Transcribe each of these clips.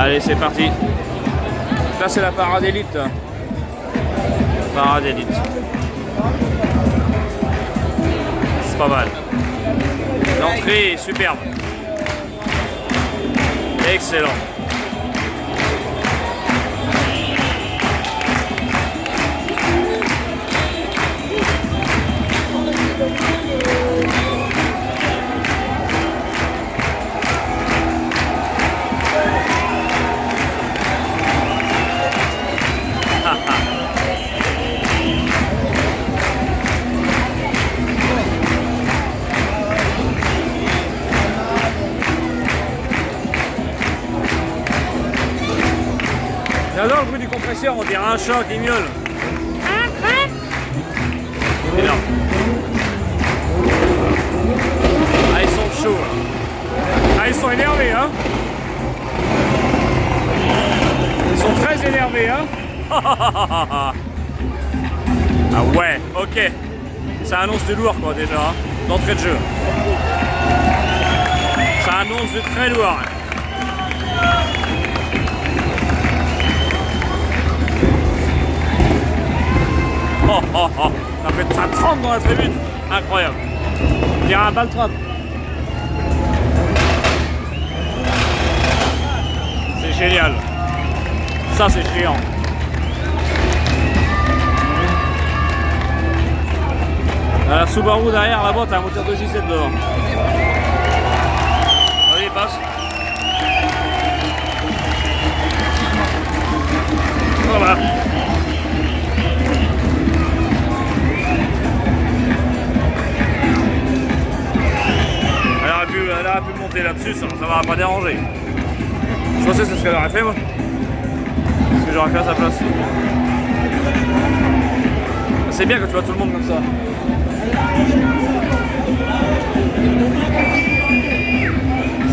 Allez, c'est parti. Là, c'est la parade élite. Parade élite. C'est pas mal. L'entrée est superbe. Excellent. J'adore le bruit du compresseur, on dirait un chat qui miaule. Énorme. Ah, ils sont chauds. Ah, ils sont énervés, hein. Ils sont très énervés, hein. Ah ouais, ok. Ça annonce du lourd, quoi, déjà, hein, d'entrée de jeu. Ça annonce du très lourd. Ça trempe dans la tribune. Incroyable. On dirait un baltrap. C'est génial. Ça, c'est géant. La Subaru derrière, là-bas, t'as un moteur de J7 devant. Vas-y, passe. Voilà. Elle aurait pu monter là-dessus, ça va pas déranger. Je pensais que c'est ce qu'elle aurait fait, moi. Ce que j'aurais fait à sa place. C'est bien que tu vois tout le monde comme ça.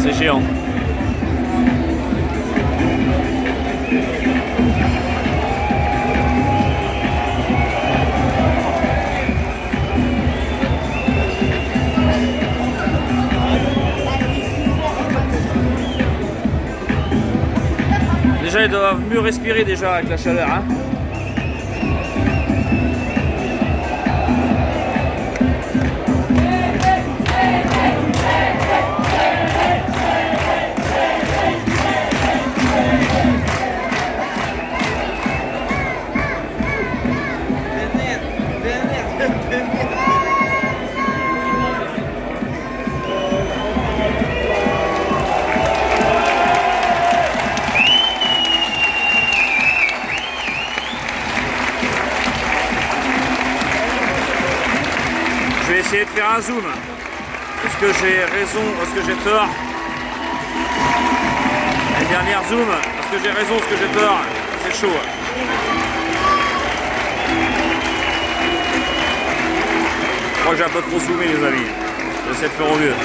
C'est géant. Déjà, ils doivent mieux respirer déjà avec la chaleur, hein. Je vais essayer de faire un zoom. Est-ce que j'ai raison? Est-ce que j'ai tort? La dernière zoom. Est-ce que j'ai raison? Est-ce que j'ai tort? C'est chaud. Je crois que j'ai un peu trop zoomé, les amis. J'essaie de faire au mieux.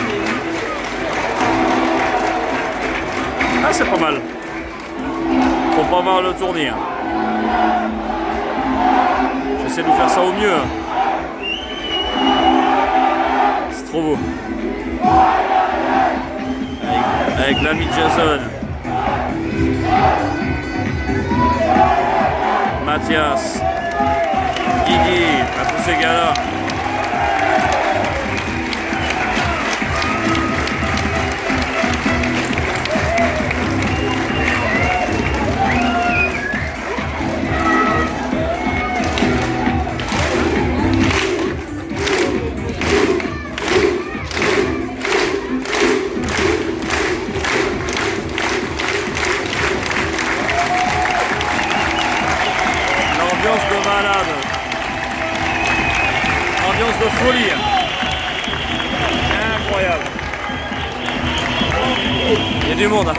Ah, c'est pas mal. Faut pas mal le tourner. J'essaie de vous faire ça au mieux. Trop beau. Avec l'ami Jason. Mathias. Guigui. À tous ces gars-là. Ambiance de malade. Ambiance de folie. Incroyable. Il y a du monde.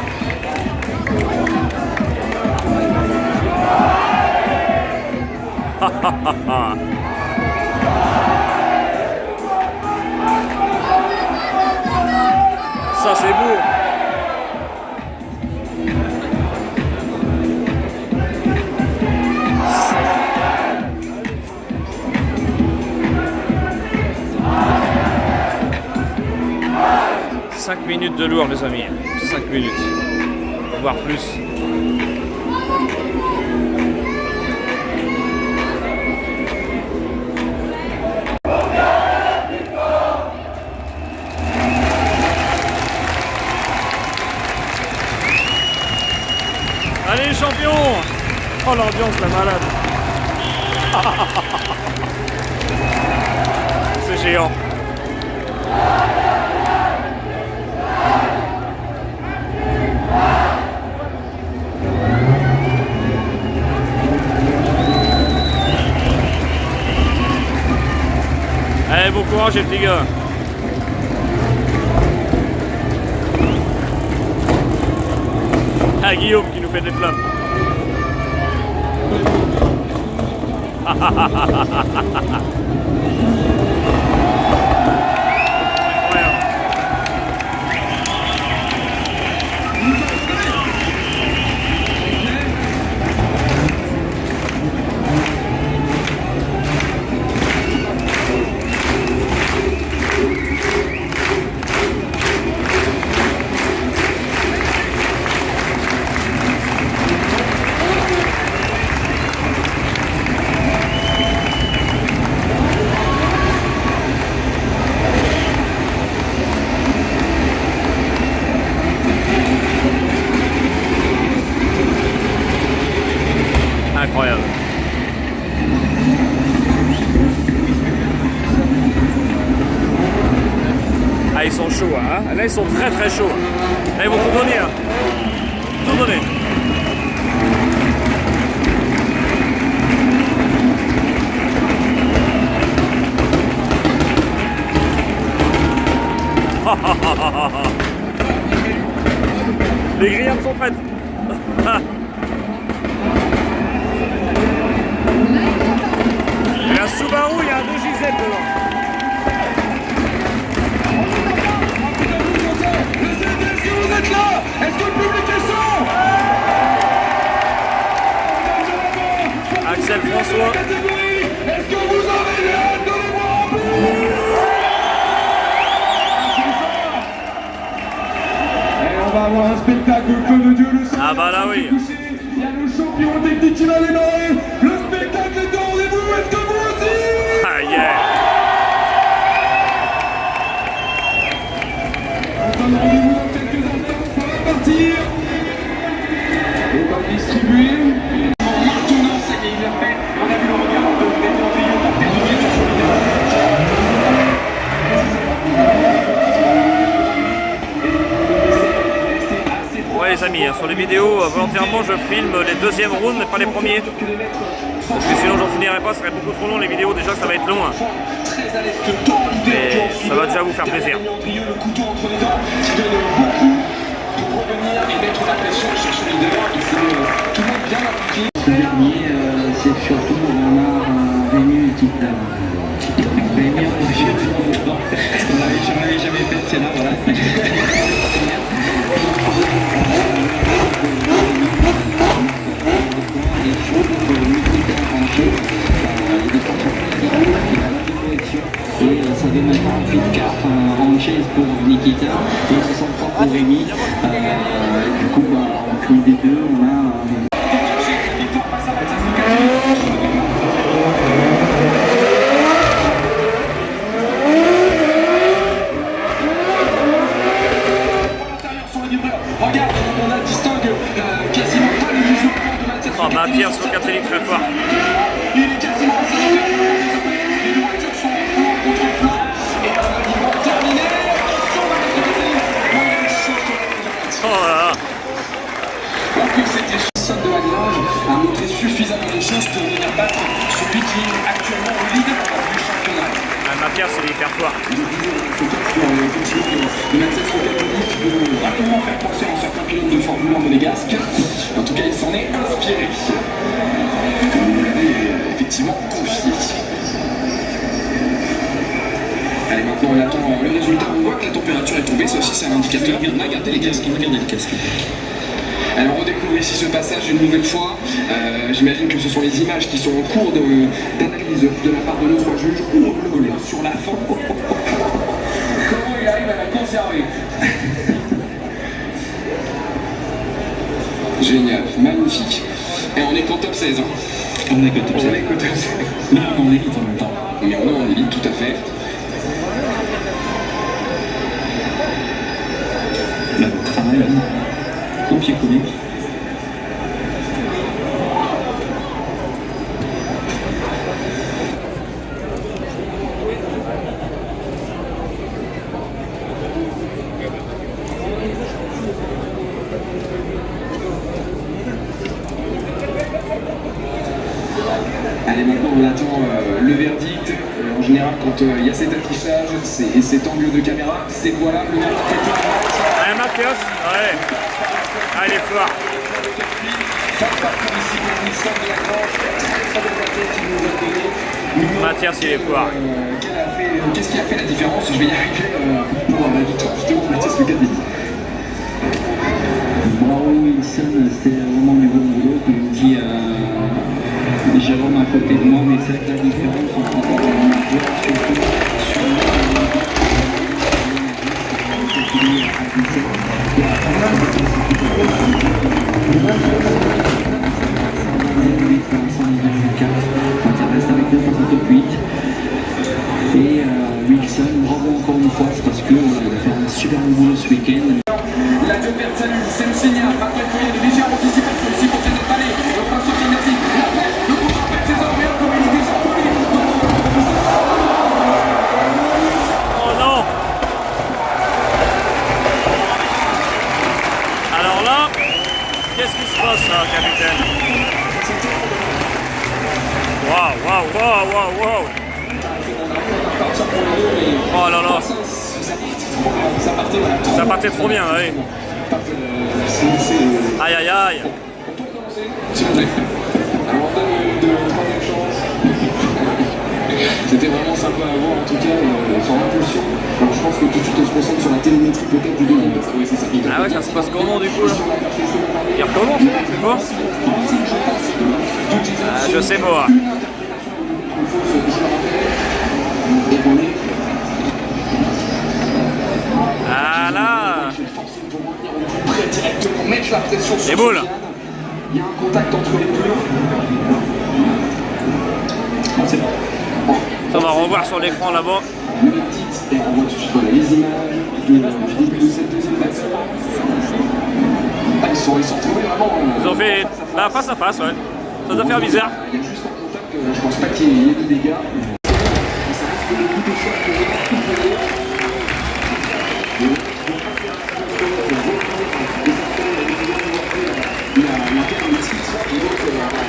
Ça c'est beau. « 5 minutes de lourd, les amis. 5 minutes. Voire plus. Oh l'ambiance la malade. C'est géant. Allez, bon courage les petits gars. Ah, Guillaume qui nous fait des flammes. Incroyable. Ah, ils sont chauds, hein. Là, ils sont très très chauds. Là, ils vont tout donner, hein. Tout donner. Les grillades sont prêtes. Il y a un Subaru, il y a un 2JZ dedans. Est-ce que vous êtes là? Est-ce que le public est chaud? Axel François. Est-ce que vous avez hâte de les voir en plus? Et on va avoir un spectacle feu de Dieu le sang. Ah bah là oui. Il y a le champion technique qui va démarrer. Le spectacle est au rendez-vous. Est-ce que vous aussi? Ah yeah. On donne rendez-vous dans quelques instants. Ça va partir. Et pas distribuer. Maintenant, ça y est, il l'a fait. On a vu le regard de Bétonville par Bétonville sur son vidéo. Ouais les amis, sur les vidéos, volontairement je filme les deuxièmes rounds mais pas les premiers. Parce que sinon j'en finirai pas, ce serait beaucoup trop long les vidéos, déjà ça va être long. Mais ça va déjà vous faire plaisir. Le couteau entre les dents qui donne beaucoup pour revenir et mettre la pression sur son leader. Il s'est tout le monde bien appliqué. Ce dernier, c'est surtout on a Rémi et Tita. Rémi en jeu dedans. On l'avait jamais fait, c'est là, voilà. Et ça donne maintenant un prix de carte en chaise pour Nikita et 63 pour Rémi. Du coup, en prix des deux, on a regarde, on distingue quasiment pas les visions de Mathias. Oh, Mathias Locatelli très fort. Il est quasiment à 5 les deux voitures sont flanc contre flanc. Et ils vont terminer. Attention, Oh là là. en plus, c'était Son de Haglage a montré suffisamment de choses pour venir battre celui qui est actuellement au leader du championnat. Ah, Mathias il est hyper fort. Rapidement faire penser à un certain pilote de Formule 1 monégasque. En tout cas, il s'en est inspiré. Comme vous l'avez effectivement confié. Allez, maintenant on attend le résultat. On voit que la température est tombée. Ça aussi, c'est un indicateur. Regardez les casques. Regardez les casques. Alors on découvre ici ce passage une nouvelle fois. J'imagine que ce sont les images qui sont en cours d'analyse de la part de nos trois juges. Oh là, sur la fin. Comment il arrive à la conserver? Génial, magnifique. Et on est qu'en top 16. Hein. on est que top 16. On est qu'au top 16. Là, on est en élite en même temps. Mais on est en élite, tout à fait. Là, le travail, au pied collé. quand il y a cet affichage et cet angle de caméra, c'est voilà le Ah, Mathias, ouais. Ah, il est fort. Mathias, il est fort. Qu'est-ce qui a fait la différence? Je vais y arriver pour la victoire justement de Mathias Lucas. Bravo Wilson, c'était vraiment du bon boulot, comme on dit Jérôme à côté de moi, mais c'est vrai que la différence entre les joueurs, surtout et Wilson, bravo encore une fois, c'est parce que il a fait un super boulot ce week-end. La deux pertes salut, c'est le signal, Raphaël Coyer, de légère anticipation ici pour Kenneth Vallée, le prince Kennedy, la paix, le coup rappelle ses hommes, et comme il est déjà poli. Oh non. Alors là, qu'est-ce qui se passe là, capitaine? Waouh, waouh, waouh, waouh, waouh. Oh là là. Ça partait trop bien, oui. Aïe aïe aïe. C'était vraiment sympa à voir en tout cas, sans impulsion. Alors je pense que tout de suite on se concentre sur la télémétrie peut-être du début. Oui, c'est ça. Ah ouais, ça se passe comment du coup là? Il recommence, c'est quoi? Ah, je sais pas. Ah là. Les boules. Il y a un contact entre les deux. C'est bon. Ça, on va revoir sur l'écran là-bas. Le titre, et on voit tout de suite les images du début de cette deuxième action. Ah, ils sont retrouvés vraiment. Ils ont fait face à face, ouais. Ça doit faire bizarre. Il y a juste un contact, je pense pas qu'il y ait de dégâts. Ça reste le coup de choc que je vais couper. Il a perdu le titre et donc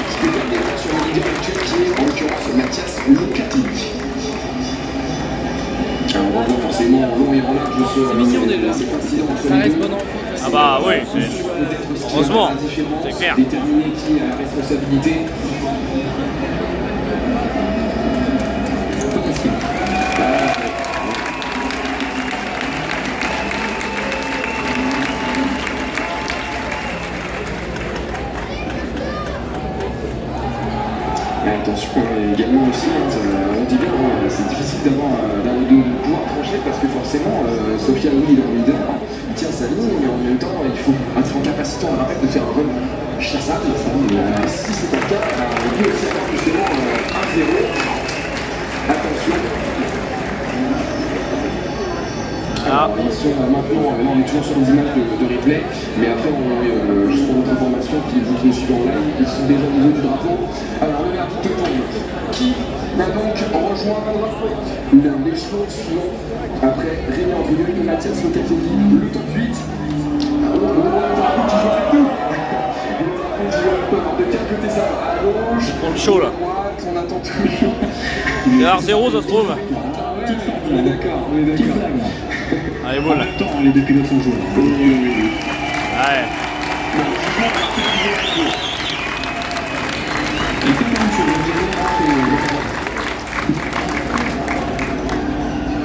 qui peut perdre des points sur le leader actuel qui est en l'occurrence Mathias Lucatini. Alors on va voir forcément en long et en large C'est mignon déjà. Ça reste bon enfant. Ah bah oui, c'est... Heureusement, c'est clair. Déterminer qui a la responsabilité. Attention également aussi, on dit bien, c'est difficile de pouvoir trancher parce que forcément Sophia Louis est le leader, il tient sa ligne mais en même temps il faut être en capacité, on le rappelle, de faire un run chassable. Si c'est pas le cas, il peut aussi avoir justement 1-0. Attention. Alors, ils sont maintenant, on est toujours sur les images de replay, mais après, juste pour notre information, vous qui nous suivez en live, ils sont déjà au niveau du drapeau. Alors, le verdict tombe. Qui va donc rejoindre l'échelon suivant après Rémi Andrieux, Mathias Lucatini, le top 8. Le drapeau qui joue avec nous. Le drapeau qui joue avec nous. Alors, de quel côté ça va? À gauche, Ils font le show là. à droite, on attend toujours. Il y a 0 ça se trouve. On est d'accord, on est d'accord. Allez, bon là. Attends, les deux pilotes sont joués. Ouais.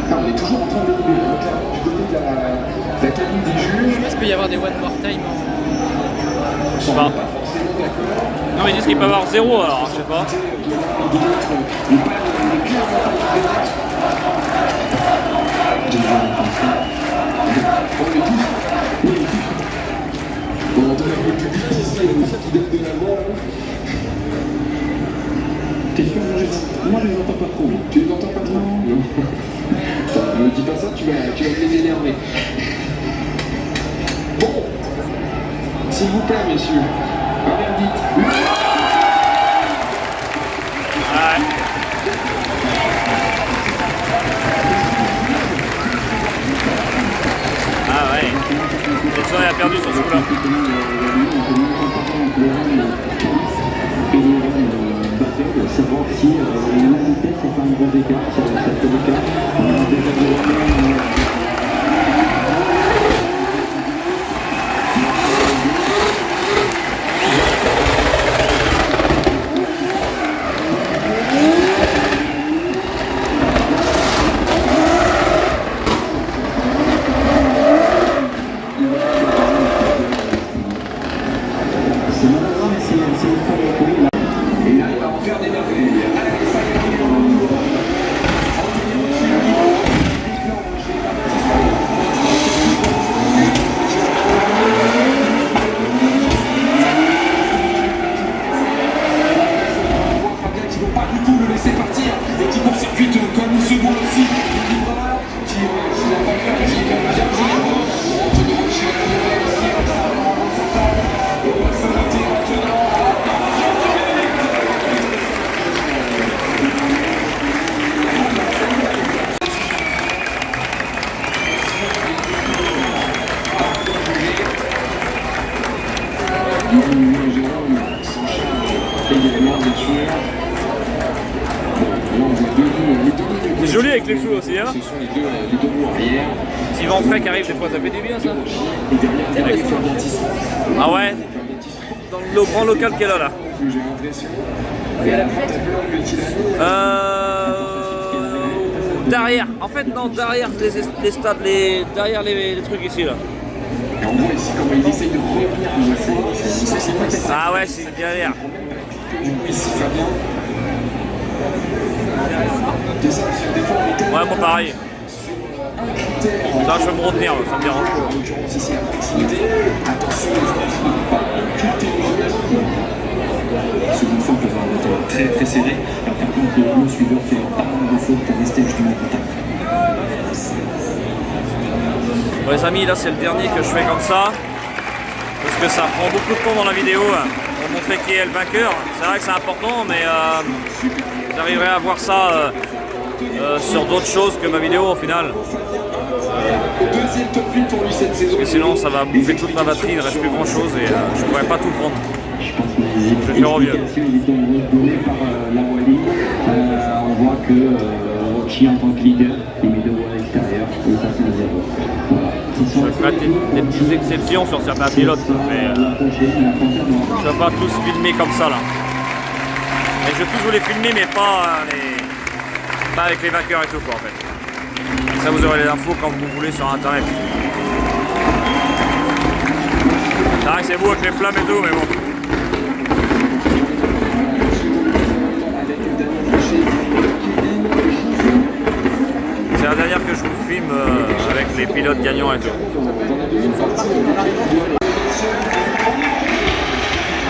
On est toujours en train de rouler, clairement, du côté de la cabine des juges. Est-ce qu'il peut y avoir des one more time? Je sais pas. Non mais ils disent qu'il peut y avoir 0 alors, je sais pas. On entend un peu plus difficile, qui donne de la voix. T'es sûr? Moi je les entends pas trop. Tu les entends pas trop? Non. Ne dis pas ça, tu vas me les énerver. Bon, s'il vous plaît, messieurs, un verdict. Ouais. Ah ouais. Nelson a perdu sur ce coup-là. Savoir si la vitesse n'est pas un gros écart sur cette là. Ce sont les deux roues arrière. Petit vent frais qui arrive des fois, ça fait du bien ça. Et derrière, Ah ouais. Dans le grand local qu'elle a là. j'ai l'impression. Derrière. En fait non, derrière les stades, derrière les trucs ici là. Et on voit ici comment il essaye de revenir une fois. Ah ouais, c'est derrière. Ici, Fabien. C'est ça, parce que des fois, on est Ouais, moi pareil. Ça, je peux me retenir, ça me dérange pas. en l'occurrence ici à proximité. Attention, il ne faut pas occulter le second fois peut être très très serré. Alors, par contre, le suiveur fait pas mal de fautes pour rester justement en contact. Bon les amis, là c'est le dernier que je fais comme ça. Parce que ça prend beaucoup de temps dans la vidéo pour montrer qui est le vainqueur. C'est vrai que c'est important, mais j'arriverai à voir ça sur d'autres choses que ma vidéo au final. Deuxième top 8 pour lui cette saison. Parce que sinon ça va bouffer toute ma batterie, il ne reste plus grand chose et je ne pourrais pas tout prendre. Je vais faire au mieux. Les nombreuses données par la Wally. On voit que Rocky en tant que leader est mis de voie à l'extérieur et ça c'est un 0. Voilà. Je ferai des petites exceptions sur certains pilotes, mais je ne vais pas tous filmer comme ça là. Et je vais tous vous les filmer, mais pas avec les vainqueurs et tout quoi en fait. Ça vous aurez les infos quand vous voulez sur internet. C'est vrai que c'est beau avec les flammes et tout, mais bon. C'est la dernière que je vous filme avec les pilotes gagnants et tout.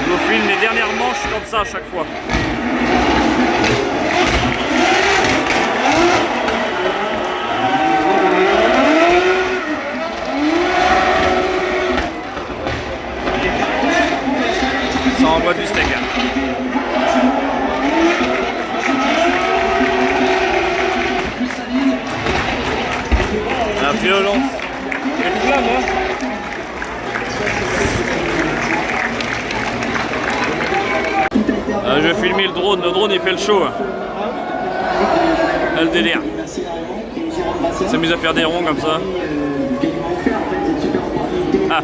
Je vous filme les dernières manches comme ça à chaque fois. Ça envoie du steak. La violence. Les flammes, hein. Je vais filmer le drone il fait le show. Hein. Là, le délire. Il s'amuse à faire des ronds comme ça. Ah.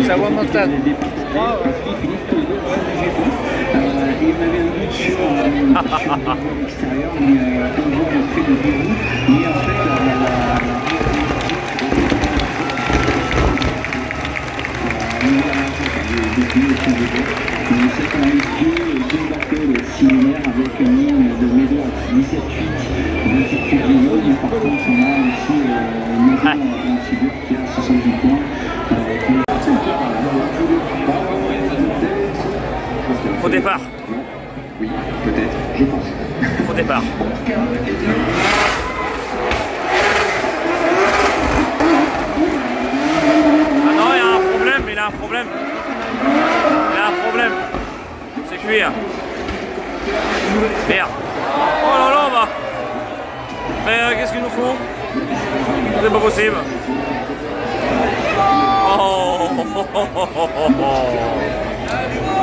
Ça va montagne. Il m'avait un but sur l'extérieur, mais comme vous avez fait le début, mais en fait c'est quand même deux bateaux similaires avec une ligne de médo à 17,8 27,8 millions. Par contre, on a aussi une médo en figure qui a 70 points. Faux départ. Oui, peut-être, je pense. Faux départ. Ah non, il y a un problème, il a un problème. Il a un problème. C'est cuir. Merde. Oh là là, bah. Mais qu'est-ce qu'ils nous font? C'est pas possible. Oh.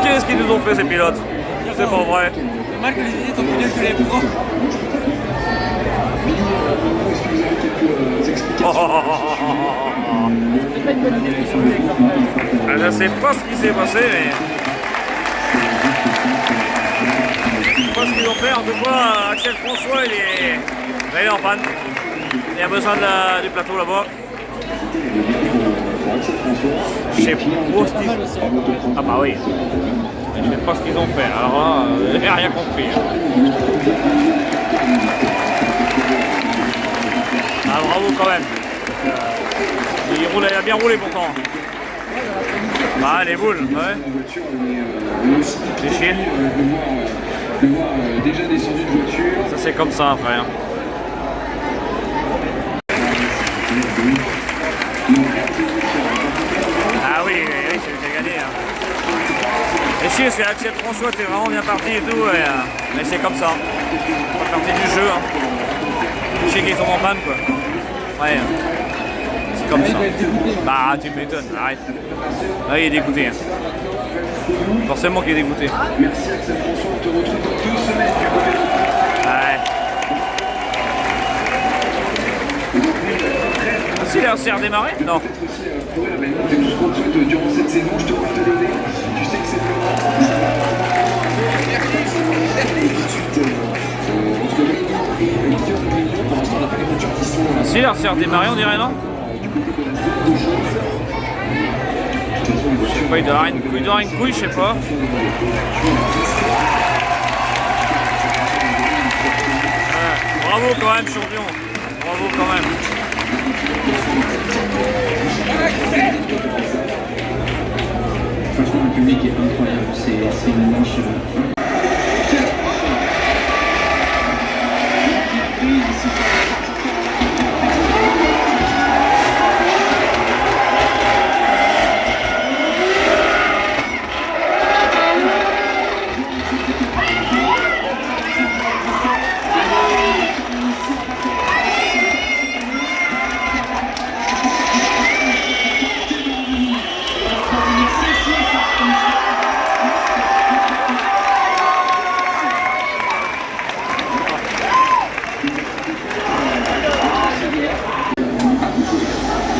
Qu'est-ce qu'ils nous ont fait ces pilotes? C'est pas vrai. C'est mal que les idées sont plus bien que les pros. Je sais pas ce qui s'est passé, mais... Je sais pas ce qu'ils ont fait. En tout cas, Axel François, il est en panne. Il a besoin du plateau là-bas. Je sais pas ce qu'il fait. Ah bah oui. Et je sais pas ce qu'ils ont fait. Alors là, j'ai rien compris. Ah, bravo quand même. Il a bien roulé pourtant. Ah, les boules, ouais. C'est chier. De voir déjà descendu de voiture. Ça c'est comme ça après. Hein. Ah oui, oui, j'ai gagné. Hein. C'est chier parce qu'Axel François était vraiment bien parti et tout. Mais c'est comme ça. C'est pas partie du jeu. Hein. C'est chier qu'ils sont en panne quoi. Ouais. C'est comme ça. Bah tu m'étonnes, arrête. Là il est dégoûté. Hein. Forcément qu'il est dégoûté. Merci Axel François, on te retrouve dans 2 semaines du côté de... Ouais. Si il a aussi redémarré? Non. C'est tout ce qu'on te souhaite durant cette saison, je te vois te donner. Tu sais que c'est le moment. Si il a aussi redémarré, on dirait non? Je sais pas, il doit avoir une couille, je sais pas. Ouais, bravo quand même, champion. Bravo quand même. Franchement, le public est incroyable. C'est une manche.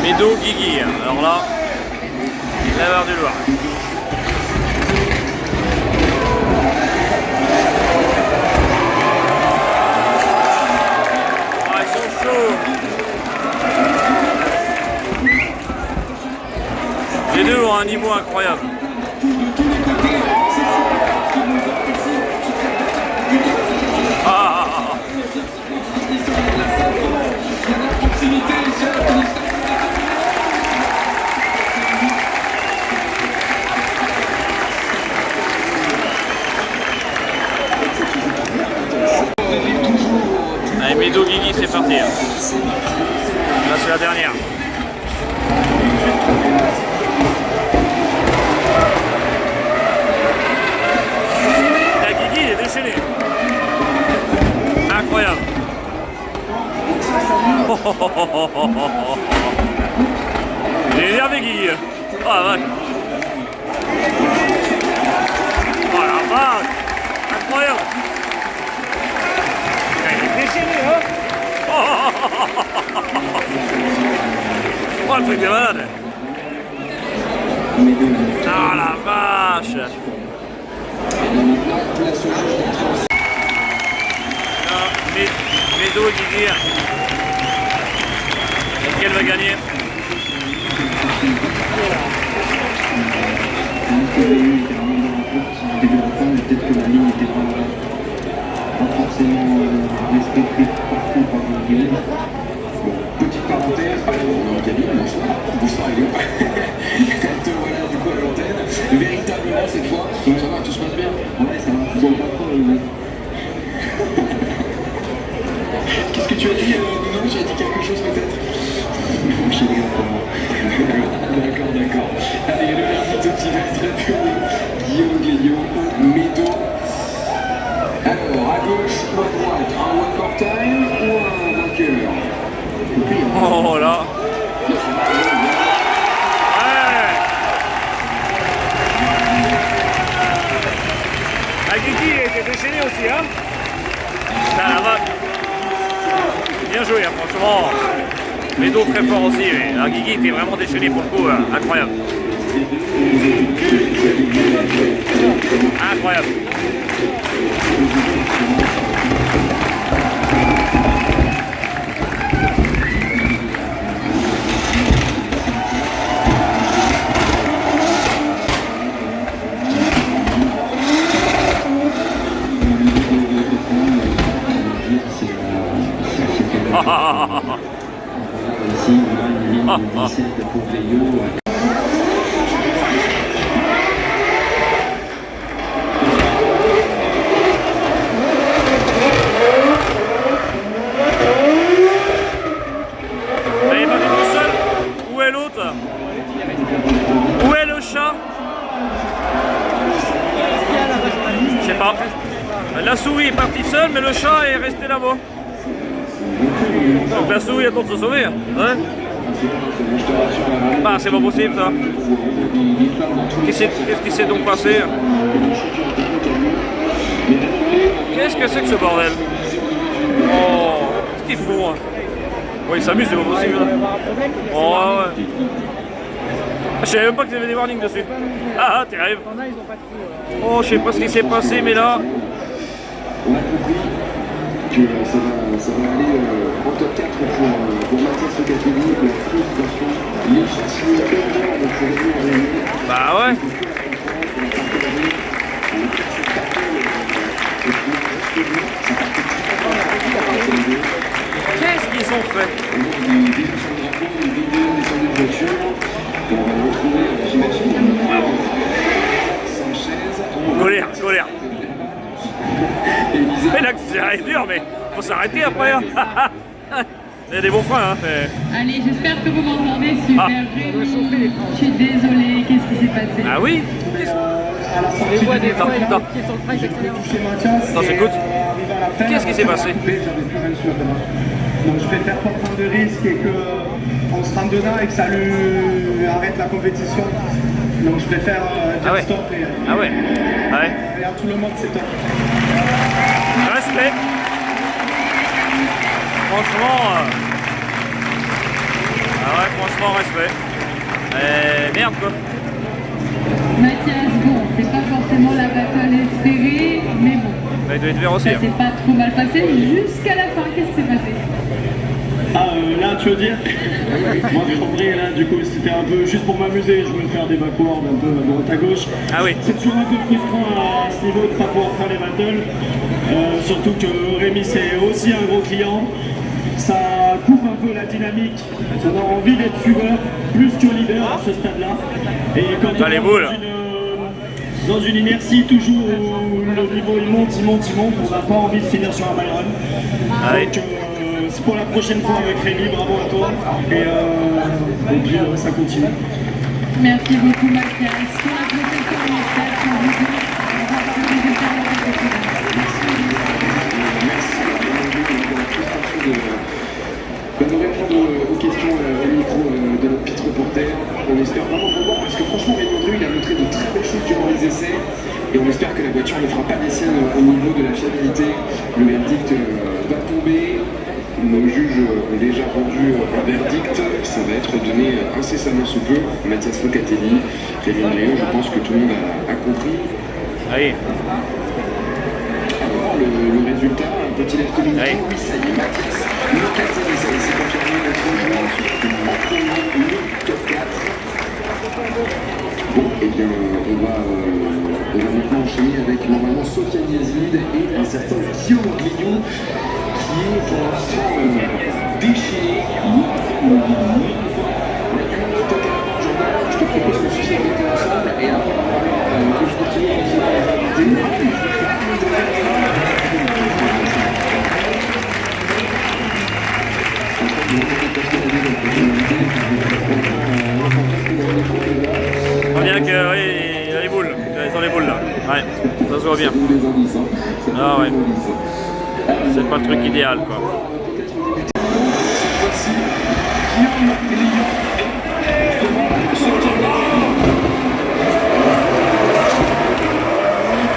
Médo Guigui, alors là, laveur du Loir. Ah, ils sont chauds. Les deux ont un niveau incroyable. Allez, Médo Guigui, c'est parti. Là, c'est la dernière. La Guigui, il est déchaîné. Incroyable. Il est énervé, Guigui. Oh la vache. Oh la vache. Incroyable. Il est déchaîné, hein. Oh, le truc de malade. Ah la vache. Médo et Guigui. Lequel va gagner? Peut-être que la ligne n'était pas forcément respectée parfois par les gars. Bon, petite parenthèse, on est en cabine, bonsoir, bonsoir Elio. Te voilà du coup à l'antenne, véritablement cette fois, ça va, tout se passe bien? Ouais, ça va. Bon, qu'est-ce que tu as dit, Nuno? Tu as dit quelque chose peut-être? D'accord. Allez, le verdict qui va être très Guillaume Guéliot, Médo. Alors, à gauche ou à droite, un one more time ou un vainqueur? Oh là. Ouais. La Guigui était déchaîné aussi, hein. Putain, la vache. Bien joué, hein, franchement. Médo très fort aussi, mais la Guigui était vraiment déchaîné pour le coup, incroyable. Incroyable. Ici, on a une ligne de 17 pour Veillot. Elle est partie tout seul. Où est l'autre? Où est le chat? Je sais pas. La souris est partie seule, mais le chat est resté là-bas. Donc la souris attend de se sauver. Hein? Bah, c'est pas possible ça. Qu'est-ce qui s'est donc passé? Qu'est-ce que c'est que ce bordel? Oh, qu'est-ce qu'ils font? Ouais, ils s'amusent, c'est pas possible. Oh, ouais. Je savais même pas qu'il y avait des warnings dessus. Ah, terrible. Oh, je sais pas ce qui s'est passé, mais là. On a compris que ça va aller en top 4 pour Mathias Locatelli, la frustration, l'échantillon de pour réunir. Bah ouais. Qu'est-ce qu'ils ont fait? Colère, colère. Mais là, c'est dur, mais faut s'arrêter après. Hein. Il y a des bons freins. Hein, mais... Allez, j'espère que vous m'entendez. Super. Je suis désolée. Qu'est-ce qui s'est passé? Ah oui? Attends, j'écoute. Qu'est-ce qui s'est passé? Donc je préfère pas prendre de risques et qu'on se rende dedans et que ça lui arrête la compétition. Donc je préfère dire stop et, ah ouais. et à tout le monde c'est top. Respect. Franchement, ah ouais, franchement respect. Merde quoi. Mathias, bon, c'est pas forcément la battle espérée, mais bon. Bah, il doit être vert aussi. Ça s'est pas trop mal passé jusqu'à la fin. Qu'est-ce qui s'est passé? Là tu veux dire moi en vrai là du coup c'était un peu juste pour m'amuser, je voulais faire des backwards un peu à droite à gauche. Ah oui. C'est toujours un peu frustrant à ce niveau de ne pas pouvoir faire les battles, surtout que Rémi c'est aussi un gros client. Ça coupe un peu la dynamique, on a envie d'être suiveur plus que leader à ce stade là. Et quand on est dans une inertie toujours où le niveau il monte, on n'a pas envie de finir sur un ball run. Donc c'est pour la prochaine fois avec Rémi, bravo à toi. Et puis ça continue. Merci beaucoup Mathias. Pour la protection de l'Estelle, on va voir le résultat de la compétition. De répondre aux questions au micro de notre petit reporter. On espère vraiment revoir parce que franchement Raymond Dru il a montré de très belles choses durant les essais et on espère que la voiture ne fera pas des siennes au niveau de la fiabilité. Le verdict va tomber. Nos juges ont déjà rendu un verdict, ça va être donné incessamment sous peu. Mathias Locatelli, Raymond Dru, je pense que tout le monde a compris. Allez. Alors le résultat, peut-il être communiqué? Oui, ça y est, Mathias Locatelli, ça y est, c'est confirmé d'être rejoint sur le top 4. Bon, eh bien, on va maintenant enchaîner avec normalement Sofiane Yazid et un certain Guillaume Gliou qui est pour l'instant déchaîné. Je te propose qu'on suive les deux ensemble et après que je continue à On voit bien que oui, il a les boules, ils ont les boules là. Ouais, ça se voit bien. Ah ouais. C'est pas le truc idéal quoi.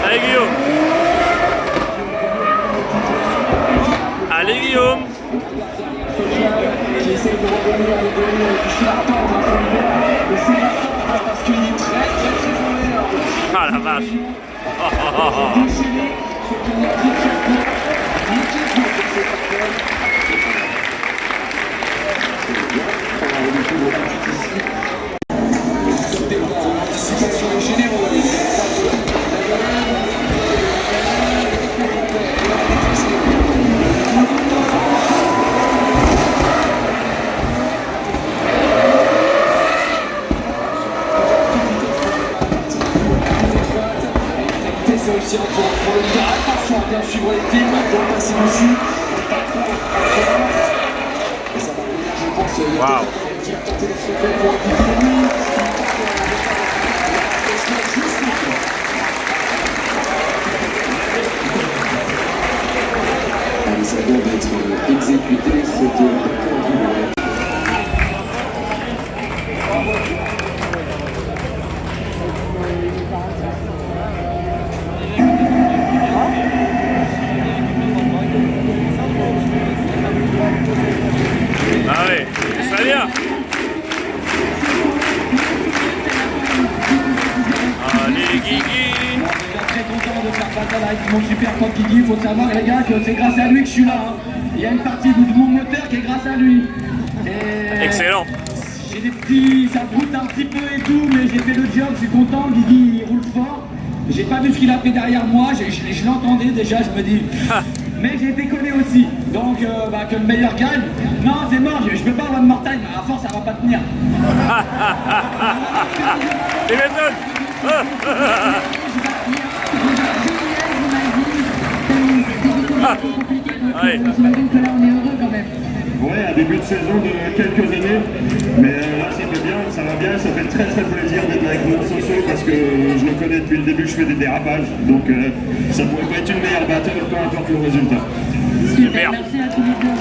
Allez Guillaume. Allez Guillaume. Qui essaye de revenir avec du charpent et c'est la force parce qu'il est très en l'air. Ah la vache. Déchaîné, ce qu'il y a dit l'anticipation est généreuse. sortira pour le leader. Attention à bien suivre les teams, bien passer dessus. Pas trop et ça va venir, je pense, il y a Wow. qui va tenter les secrets pour équiper lui. Allez, ça vient d'être exécuté, c'était Allez, ça vient. Allez, Guigui. Très content de faire battle avec mon super pote Guigui. Il faut savoir, les gars, que c'est grâce à lui que je suis là. Hein. Il y a une partie de mon moteur qui est grâce à lui. Et Excellent. j'ai des petits. Ça broute un petit peu et tout, mais j'ai fait le job, je suis content. Guigui, il roule fort. J'ai pas vu ce qu'il a fait derrière moi. Je l'entendais déjà, je me dis. Mais j'ai déconné aussi. Donc, que le meilleur gagne. Non, c'est mort, je peux pas avoir de more time. À force, ça va pas tenir. Tu m'étonnes. Ouais. J'imagine que là on est heureux quand même. Ouais, un début de saison de quelques années, mais là ça fait bien, ça va bien, ça fait très très plaisir d'être avec mon Soso parce que je le connais depuis le début, je fais des dérapages, donc ça pourrait pas être une meilleure battle, peu importe le résultat. Super. Merci à tous les deux.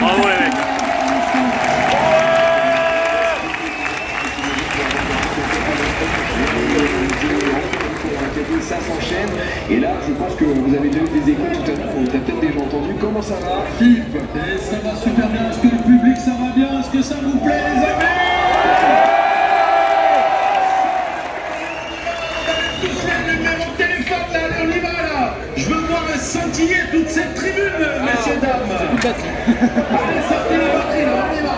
Bravo les mecs. Ça s'enchaîne et là je pense que vous avez déjà eu des échos tout à l'heure, vous avez peut-être déjà entendu. Comment ça va, Philippe? Et ça va super bien, est-ce que le public ça va bien, est-ce que ça vous plaît les amis? Le numéro de téléphone là, allez on y va là. Je veux voir scintiller toute cette tribune, messieurs dames. Allez, sortez les batteries là, on y va.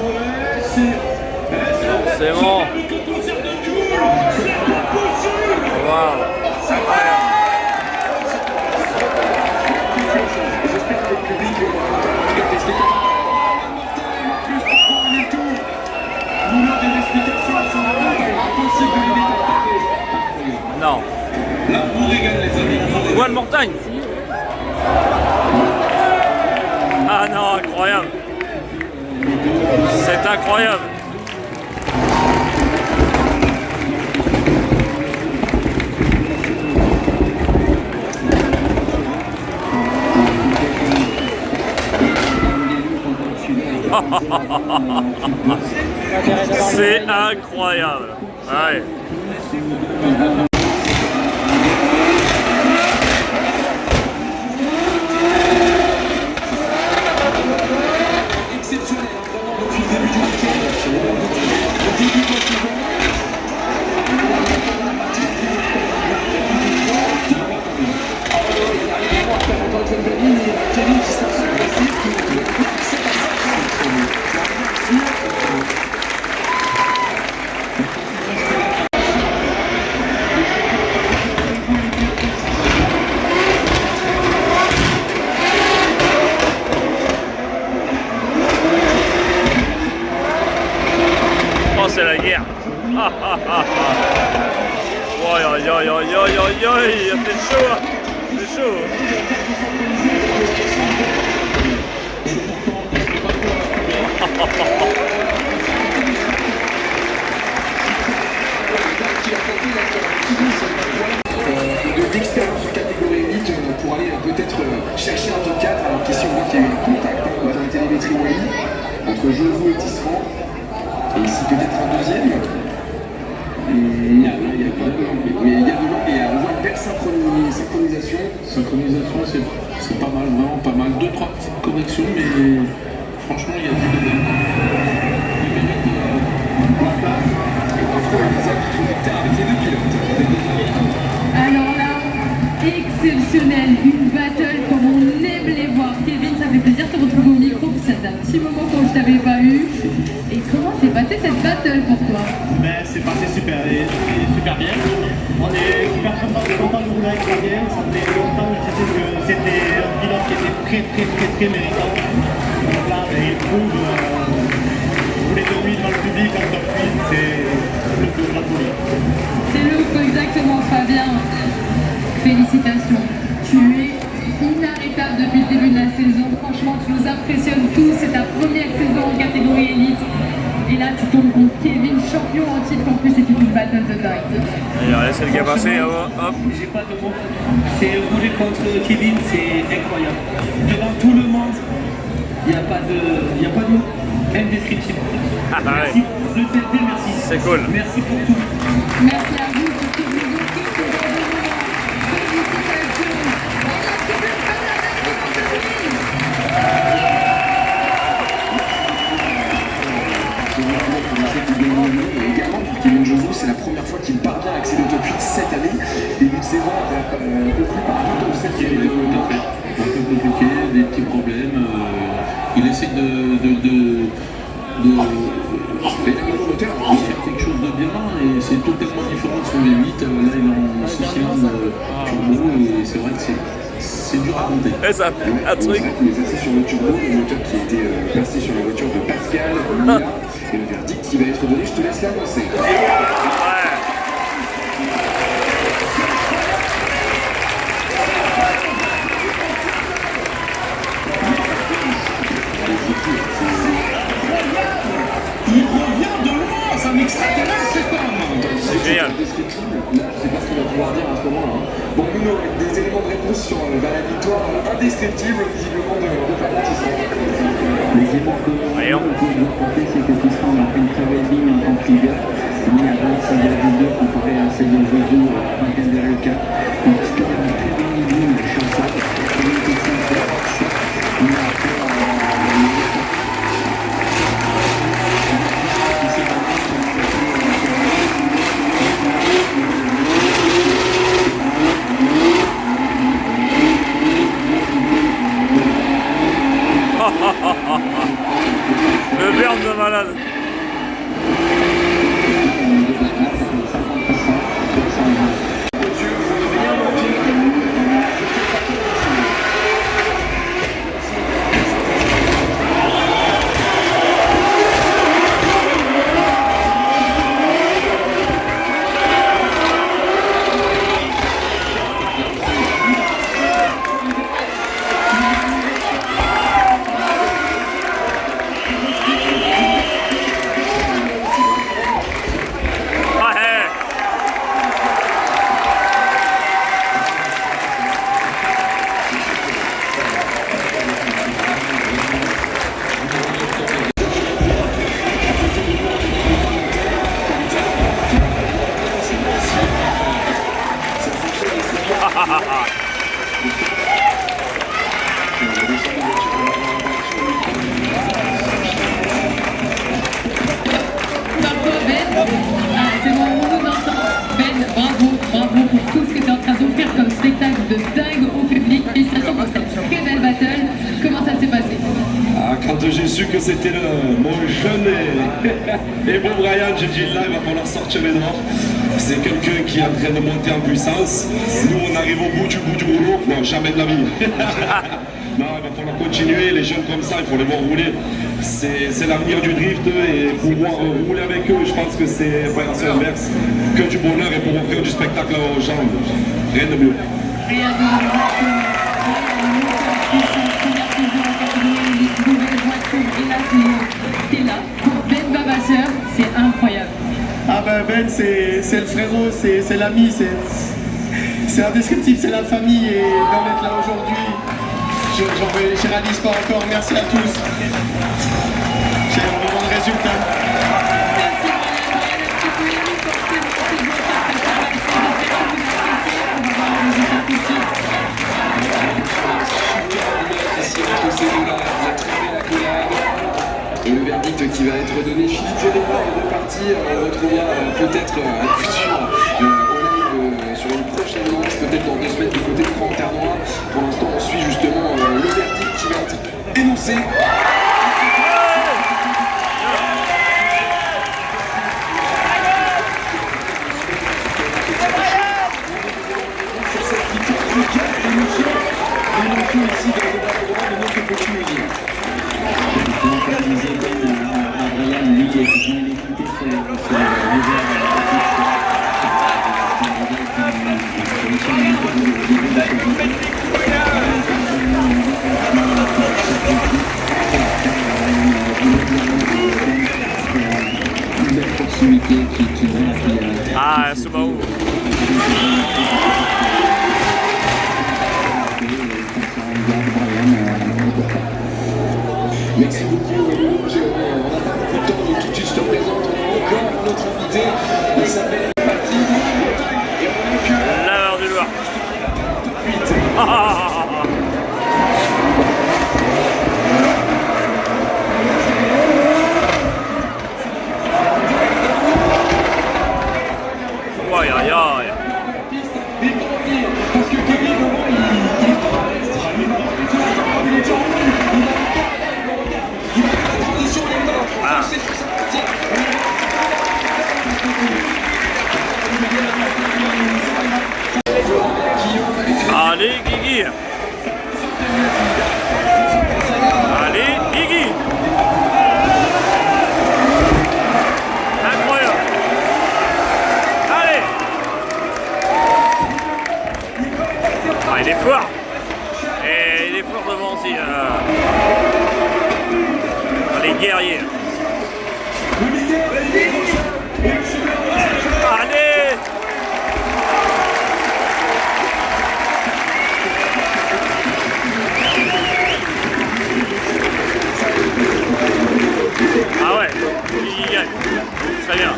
Ouais, c'est... C'est bon. Wow. Non. Là, on vous régale les amis. Voile montagne. Ah non, incroyable. C'est incroyable. C'est incroyable. Ouais. Exceptionnel, vraiment depuis le début du week-end. Le début de la saison. Kevin qui s'en sort passif, Oh, c'est la guerre. Oi, oi, oi, oi, oi, oi, oi, c'est chaud. C'est chaud. d'expérience de catégorie 8 pour aller peut-être chercher un top 4. Alors qu'ici on voit qu'il y a eu un contact dans la télémétrie Wally entre Jovo et Tisserand. Et ici peut-être un deuxième. Il y a pas de langue, mais il y a de langue et on voit une belle synchronisation. Synchronisation, c'est pas mal, vraiment pas mal. 2-3 petites corrections, mais franchement, il y a du dedans. Avec les deux pilotes. Alors là, exceptionnel, une battle comme on aime les voir. Kevin, ça fait plaisir de te retrouver au micro, ça fait un petit moment qu'on ne t'avait pas eu. Et comment s'est passée cette battle pour toi? Ben, c'est passé super bien. On est super content de rouler avec Fabien. Ça fait longtemps que je sais que c'était un pilote qui était très méritant. Donc là, ben, il prouve rouler de nuit devant le public en top 8, c'est le plus de la folie. C'est le coup exactement, Fabien. félicitations. Tu es inarrêtable depuis le début de la saison. Franchement, tu nous impressionnes tous. C'est ta première saison en catégorie élite. Et là, tu tombes contre Kevin, champion en titre. En plus, c'était une battle de dingue. Alors, laissez le gars passer. Hop. J'ai pas de mots. C'est rouler contre Kevin, c'est incroyable. Devant tout le monde, il n'y a pas de mots. Indescriptible. Ah, Merci pour le TT, merci. C'est cool. Merci pour tout. Merci à vous pour tous vos équipes. Félicitations. Et également pour Kevin Jovo, c'est la première fois qu'il parvient à accéder au top 8 cette année. Début de saison, conclu par un top 7 qui est un peu compliqué, des petits problèmes. Il essaie de faire quelque chose de bien et c'est totalement différent de son V8. Là, il est en 6 cylindres turbo et c'est vrai que c'est dur à monter. Et ça, un truc. Il est passé sur le turbo, le moteur qui a été passé sur la voiture de Pascal, Mia, et le verdict qui va être donné, je te laisse l'annoncer. Il revient de loin, c'est un extraterrestre cet homme. C'est génial. Là, je sais pas ce qu'il va pouvoir dire à ce moment-là. Bon, Bruno, avec des éléments de réponse sur la victoire indescriptible, visiblement, de Fabien Tisserand. Les éléments que je dois compter, c'est que Tisserand a fait une très belle ligne en tant que leader. Il a 26,2 comparé à celle de Jojo à 21,4. Donc, c'était une très belle ligne de chassade. Il était sincère. Il a fait Le verbe de malade. C'est mon moment d'entendre. Ben, bravo pour tout ce que tu es en train d'offrir comme spectacle de dingue au public. Félicitations pour cette très belle battle. Comment ça s'est passé? Quand j'ai su que c'était mon jeune et bon Brian, j'ai dit là, il va falloir sortir les dents. C'est quelqu'un qui est en train de monter en puissance. Nous, on arrive au bout du rouleau. Non, jamais de la vie. Non, il va falloir continuer. Les jeunes comme ça, il faut les voir rouler. C'est l'avenir du drift et pouvoir rouler avec eux, je pense que c'est inverse. Que du bonheur et pour offrir du spectacle aux gens. Rien de mieux. Rien de mieux. T'es là. Ben Babasher, c'est incroyable. Ah ben c'est le frérot, c'est l'ami, c'est indescriptible, c'est la famille et d'en être là aujourd'hui, je réalise pas encore. Merci à tous. J'ai un moment de résultat. Et le verdict qui va être donné, Philippe Général est reparti, on retrouvera peut-être à coup sûr au live sur une prochaine manche, peut-être dans 2 semaines du côté de Grand-Ternois. Pour l'instant, on suit justement le verdict qui va être énoncé. Sur cette victoire cruciale, l'émotion ici de notre petit musée. Comme disait Ben à Brian, lui, il écoutait sur les Merci beaucoup, Lou. On n'a pas beaucoup de temps, donc tout de suite je te présente encore notre invité. Il s'appelle Patrick. Et on est que... Laveur du Loir. Aïe aïe aïe. Parce que Kevin, au moins, il est pas à l'est. Il est en ligne. Il fait la transition maintenant. C'est sur sa partie. Allez Guigui. Allez Guigui. Incroyable. Allez. Ah, il est fort. Et il est fort devant aussi. Les guerriers. Allez. Ah ouais, il gagne. Très bien.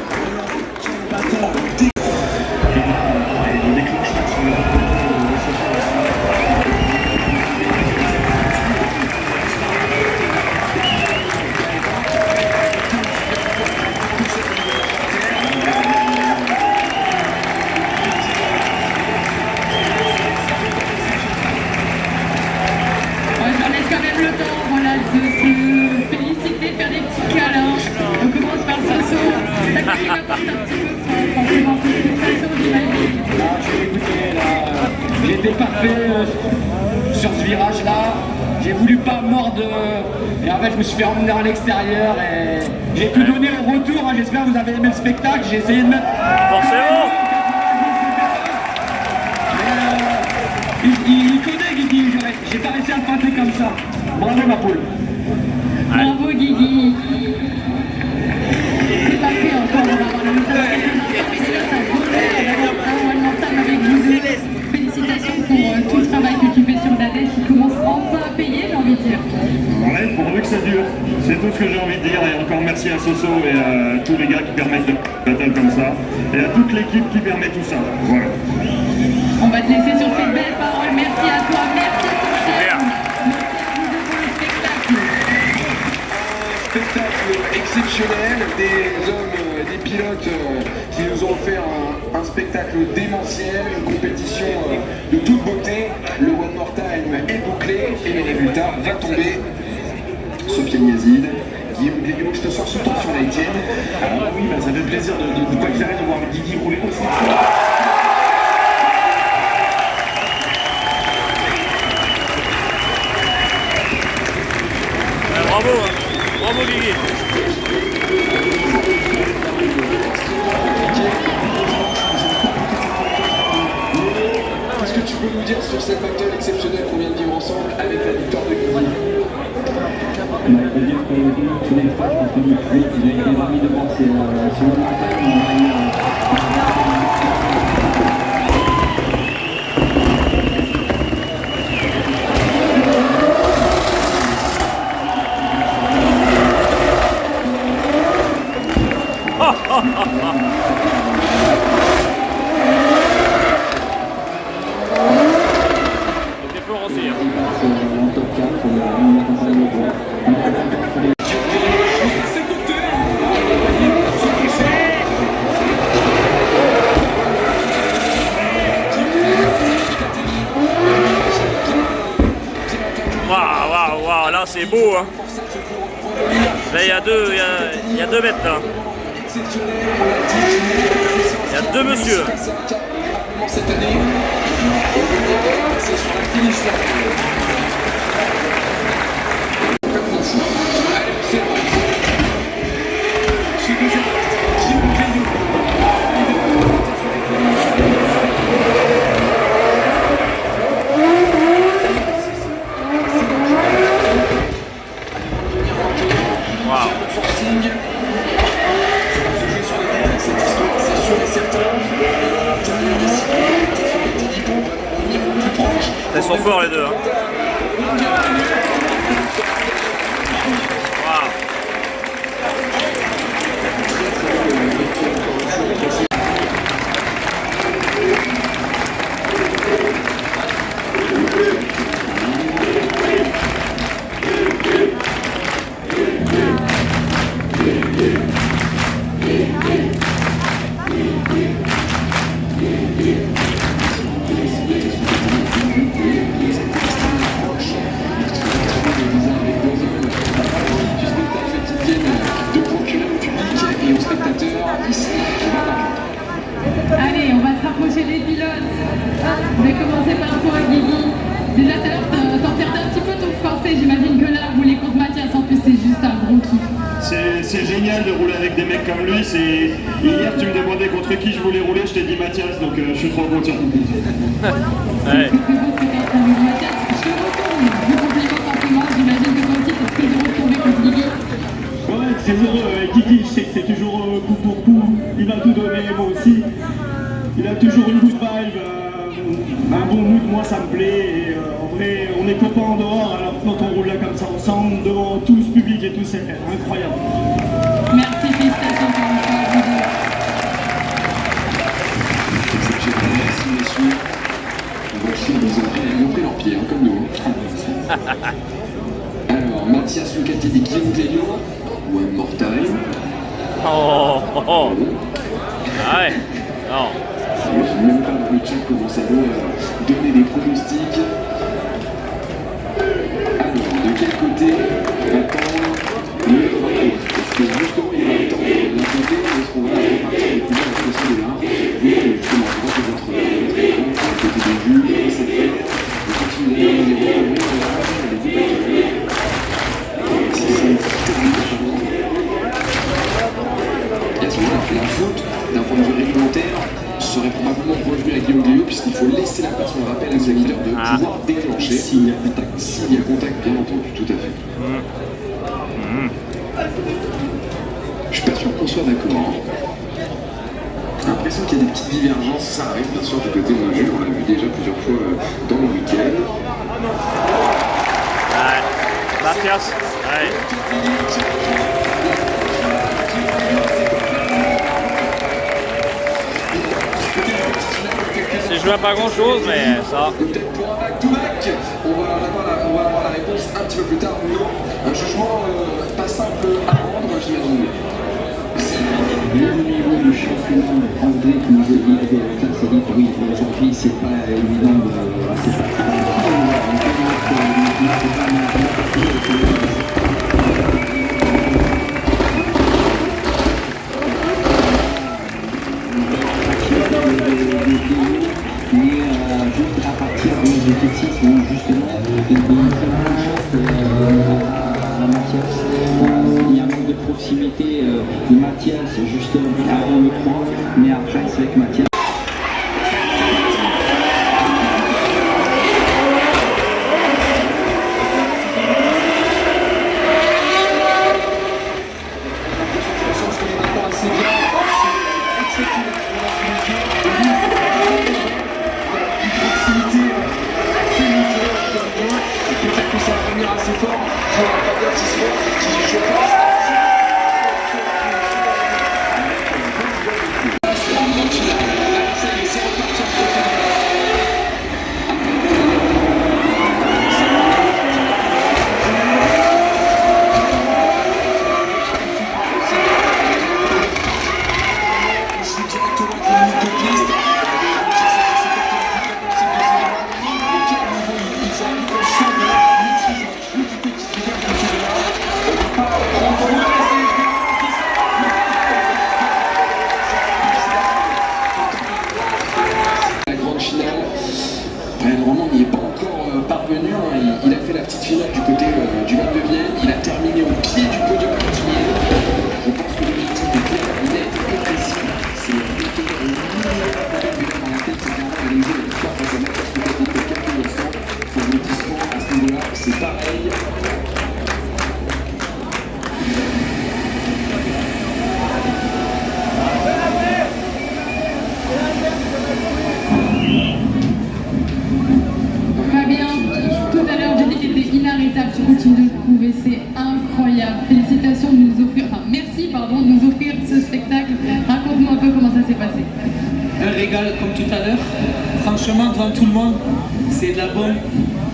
J'en laisse quand même le temps, voilà, de se féliciter, faire des petits câlins. On commence par le Soso. Ça qui m'apporte un petit peu pour complémenter les frissons, j'imagine. Écoutez, là, j'étais parfait sur ce virage-là. J'ai voulu pas mordre et en fait je me suis fait emmener à l'extérieur et j'ai tout donné au retour. Hein. J'espère que vous avez aimé le spectacle. J'ai essayé de mettre... Forcément. Il connaît Guigui, j'ai pas réussi à le pâter comme ça. Bravo ma poule. Bravo Guigui. C'est pas fait encore, on va avoir le message. Avec vous. Félicitations pour tout le travail que tu fais sur Dadej qui commence enfin à payer, j'ai envie de dire. Ouais, pourvu que ça dure. C'est tout ce que j'ai envie de dire. Et encore merci à Soso et à tous les gars qui permettent de battre comme ça. Et à toute l'équipe qui permet tout ça. Voilà. On va te laisser sur ces belles paroles. Merci à toi, merci Super. Spectacle exceptionnel, des hommes, des pilotes qui nous ont offert un spectacle démentiel, une compétition de toute beauté. Le One More Time est bouclé et le résultat va tomber. Sofiane Yazid, Guillaume Gléguillot, je te sors sous tension là, Etienne. Oui, bah, ça fait plaisir de préférer de voir Guigui rouler aussi. Bravo, hein. Bravo Guigui. Qu'est-ce que tu peux nous dire sur cette battle exceptionnelle qu'on vient de vivre ensemble avec la victoire de Guigui? Il faut dire que tous les fois, je pense que vous avez été ravis de voir sur le montagne. C'était fort aussi. Hein. En top 4, on accompagne le groupe. Waouh, là c'est beau. Hein. Là il y a deux mètres là. Il y a deux messieurs. Cette année, c'est sur la finish line. Allez, c'est bon. C'est déjà Guillaume Gléguillot. Waouh. Ils sont forts les deux. Hein. génial de rouler avec des mecs comme lui. Hier, tu me demandais contre qui je voulais rouler, je t'ai dit Mathias, donc je suis trop content. Ouais. Ouais, très heureux avec Kiki, je sais que c'est toujours coup pour coup, il va tout donner, moi aussi. Il a toujours une good vibe, un bon mood, moi ça me plaît. Et en vrai, on est copains en dehors, alors quand on roule là comme ça ensemble, devant tout ce public et tout, c'est incroyable. Merci, félicitations encore une fois à vous deux. Merci messieurs. Voici, ils ont pris leur pied, hein, comme nous. Alors, Mathias Lucati dit Guillaume Cléliot, One More Time. Oh, oh, oh. Ah ouais. Non. Je ne sais même pas dans le chat comment ça vaut donner des pronostics. Alors, de quel côté attendre le frérot? Est-ce que justement il va attendre d'un côté ou est-ce qu'on va repartir et pouvoir être aussi de là? Oui, justement, je vois que votre écran, à côté des vues, c'est fait. Et continuez à les recouvrir, les et à ce moment-là, la faute, d'un point de vue réglementaire, serait probablement revenu à Guillaume Cléliot puisqu'il faut laisser la place, on le rappelle, à ce leader de pouvoir déclencher s'il y a contact. S'il y a contact, bien entendu, tout à fait. Je suis pas sûr qu'on soit d'accord. J'ai l'impression qu'il y a des petites divergences, ça arrive bien sûr du côté de Jules, on l'a vu déjà plusieurs fois dans le week-end. Ouais. Mathias. Ouais. C'est joué à pas grand chose, mais ça. Peut-être pour un back-to-back, on va avoir la réponse un petit peu plus tard. Non, un jugement pas simple à rendre, j'imagine. Le niveau du championnat anglais qui nous est dit de la classe élite, oui, aujourd'hui c'est pas évident de c'est juste à partir de l'objectif où justement il y a une chance à Mathias. Il y a un manque de proximité de Mathias justement avant le 3, mais après c'est avec Mathias. Peut-être que ça va revenir assez fort pour un avertissement qui, je pense, il a fait la petite finale du côté du Val de Vienne, il a terminé au pied du podium continué. Je pense que l'objectif est clair, net et précis. C'est le victoire au minimum de dans la tête, c'est clairement réaliser la victoire face à Mathias Lucati pour quelques instants. Son aboutissement à ce niveau-là, c'est pareil. Tu continues de le prouver, c'est incroyable. Félicitations de nous offrir, enfin merci pardon, de nous offrir ce spectacle. Raconte-nous un peu comment ça s'est passé. Un régal comme tout à l'heure. Franchement, devant tout le monde, c'est de la bombe.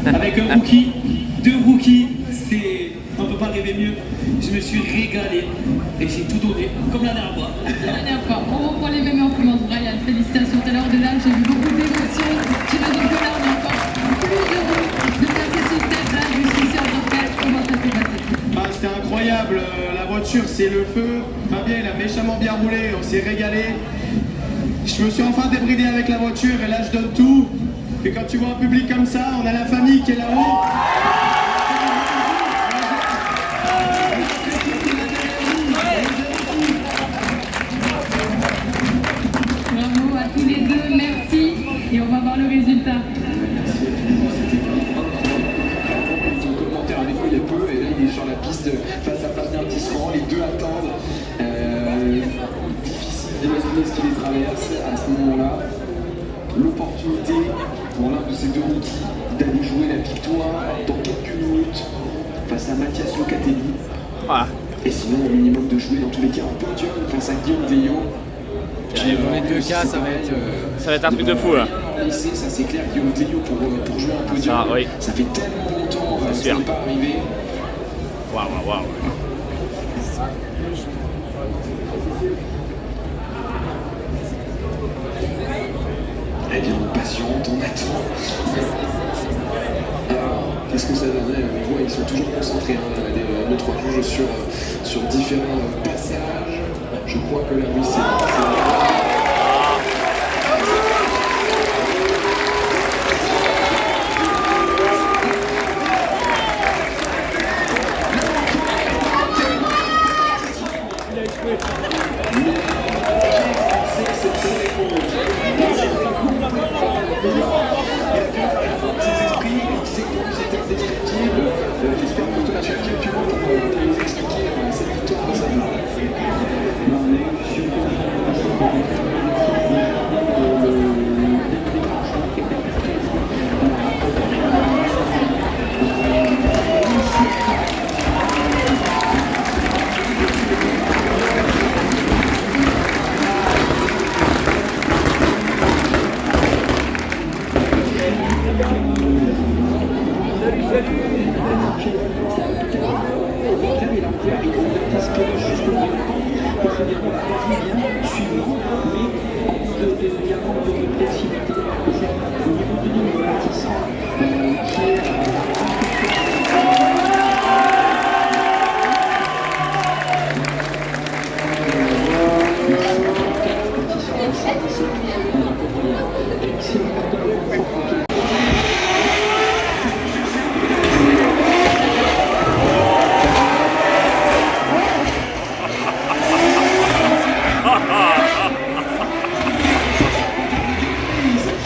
Avec un rookie, deux rookies, on ne peut pas rêver mieux. Je me suis régalé et j'ai tout donné, comme la dernière fois. La dernière fois, on reprend les mêmes influences. Brian, félicitations. Tout à l'heure de là, j'ai vu beaucoup d'émotions. J'imagine que là, on est encore plus heureux de passer ce stade-là. Je suis sûr de comment ça s'est passé. C'était incroyable, la voiture c'est le feu. Fabien il a méchamment bien roulé, on s'est régalé. Je me suis enfin débridé avec la voiture et là je donne tout. Et quand tu vois un public comme ça, on a la famille qui est là-haut. il est sur la piste face à Fabien Tisserand, les deux attendent. Difficile d'imaginer ce qui les traverse à ce moment-là. L'opportunité pour l'un de ces deux rookies d'aller jouer la victoire dans quelques minutes face à Mathias Locatelli. Voilà. Et sinon, au minimum de jouer dans tous les cas un podium face à Guillaume Veillot. Dans les deux cas, ça va être... Ça va être un truc de fou là. Ça c'est clair, Guillaume Veillot pour jouer un podium. Ah, oui. Ça fait tellement longtemps que ça n'est pas arrivé. Waouh. Eh bien, on patiente, on attend. Alors, qu'est-ce que ça donnerait? On voit, ils sont toujours concentrés, nos trois juges sur différents passages. Je crois que là, oui, c'est... J'espère que tu as quelques mots pour nous expliquer cette victoire de Samuel.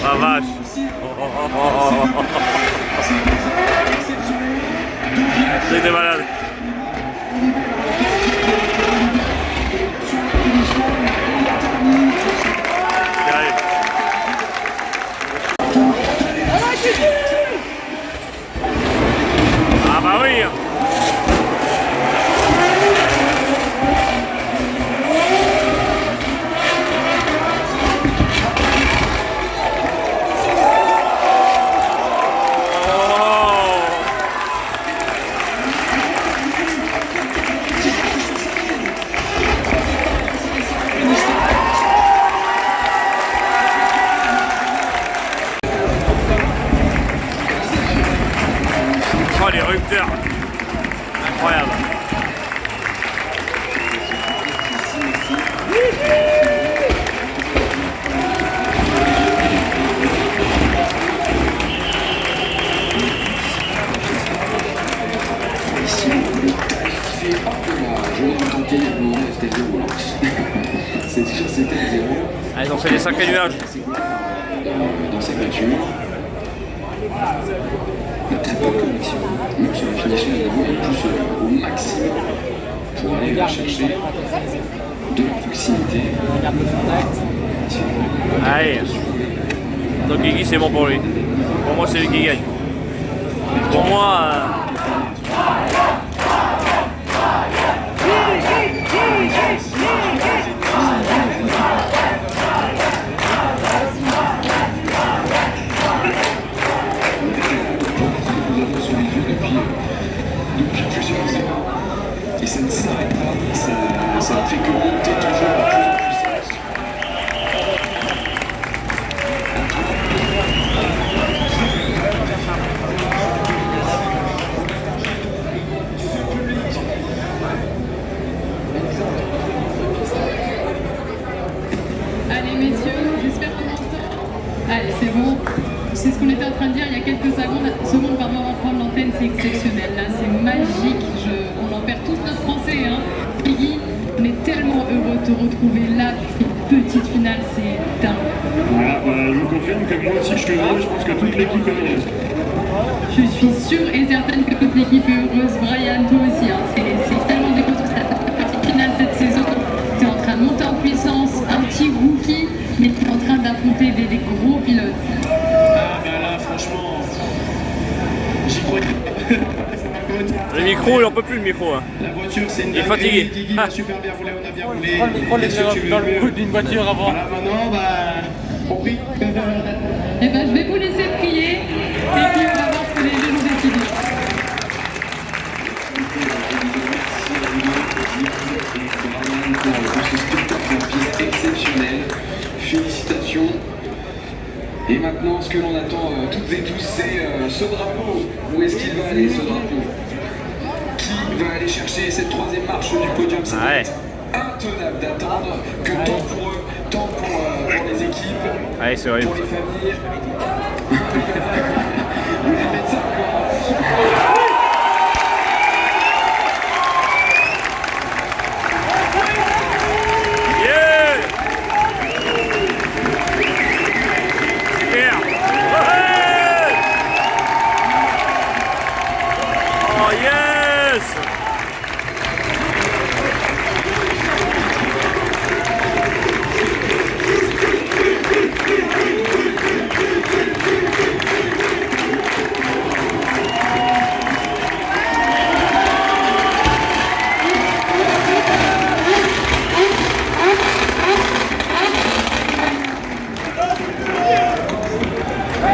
La vache. C'était malade. Ah bah oui. Oh les rupteurs. Incroyable. Ah, ils ont fait des sacrés nuages. Dans cette voiture, il y a très peu de connexion. Même sur la finition, les voies poussent au maximum pour aller chercher de la proximité. Allez. Donc Guigui, c'est bon pour lui. Pour moi, c'est lui qui gagne. Pour moi... Et ça ne s'arrête pas, ça ne fait que monter toujours en plus de puissance. Allez messieurs, j'espère qu'on m'entend. Allez, c'est bon. C'est ce qu'on était en train de dire il y a quelques secondes pardon, avant de prendre l'antenne, c'est exceptionnel. Là, c'est magique. On en perd tous notre français. Hein. Guigui, on est tellement heureux de te retrouver là. Une petite finale, c'est dingue. Voilà, je vous confirme que moi aussi je suis heureux, je pense que toute l'équipe est heureuse. Je suis sûre et certaine que toute l'équipe est heureuse. Brian, toi Le micro, il en peut plus le micro. Hein. La voiture, c'est une Il est dinguerie. fatigué. Diggy a super bien roulé, on a bien roulé. Le micro, Qu'est-ce que tu veux dans le mieux? cou d'une voiture avant. Voilà, maintenant, on prie. Eh ben, je vais vous laisser prier et puis on va voir ce que les jeunes ont décidé. Pour ce spectacle en piste exceptionnel. Félicitations. Et maintenant, ce que l'on attend toutes et tous, c'est ce drapeau. Où est-ce qu'il va aller, ce drapeau? Qui va aller chercher cette troisième marche du podium? Ça va être intenable d'attendre que tant pour eux, tant pour les équipes, Allez, c'est horrible. pour les familles. Vous voulez mettre ça quoi?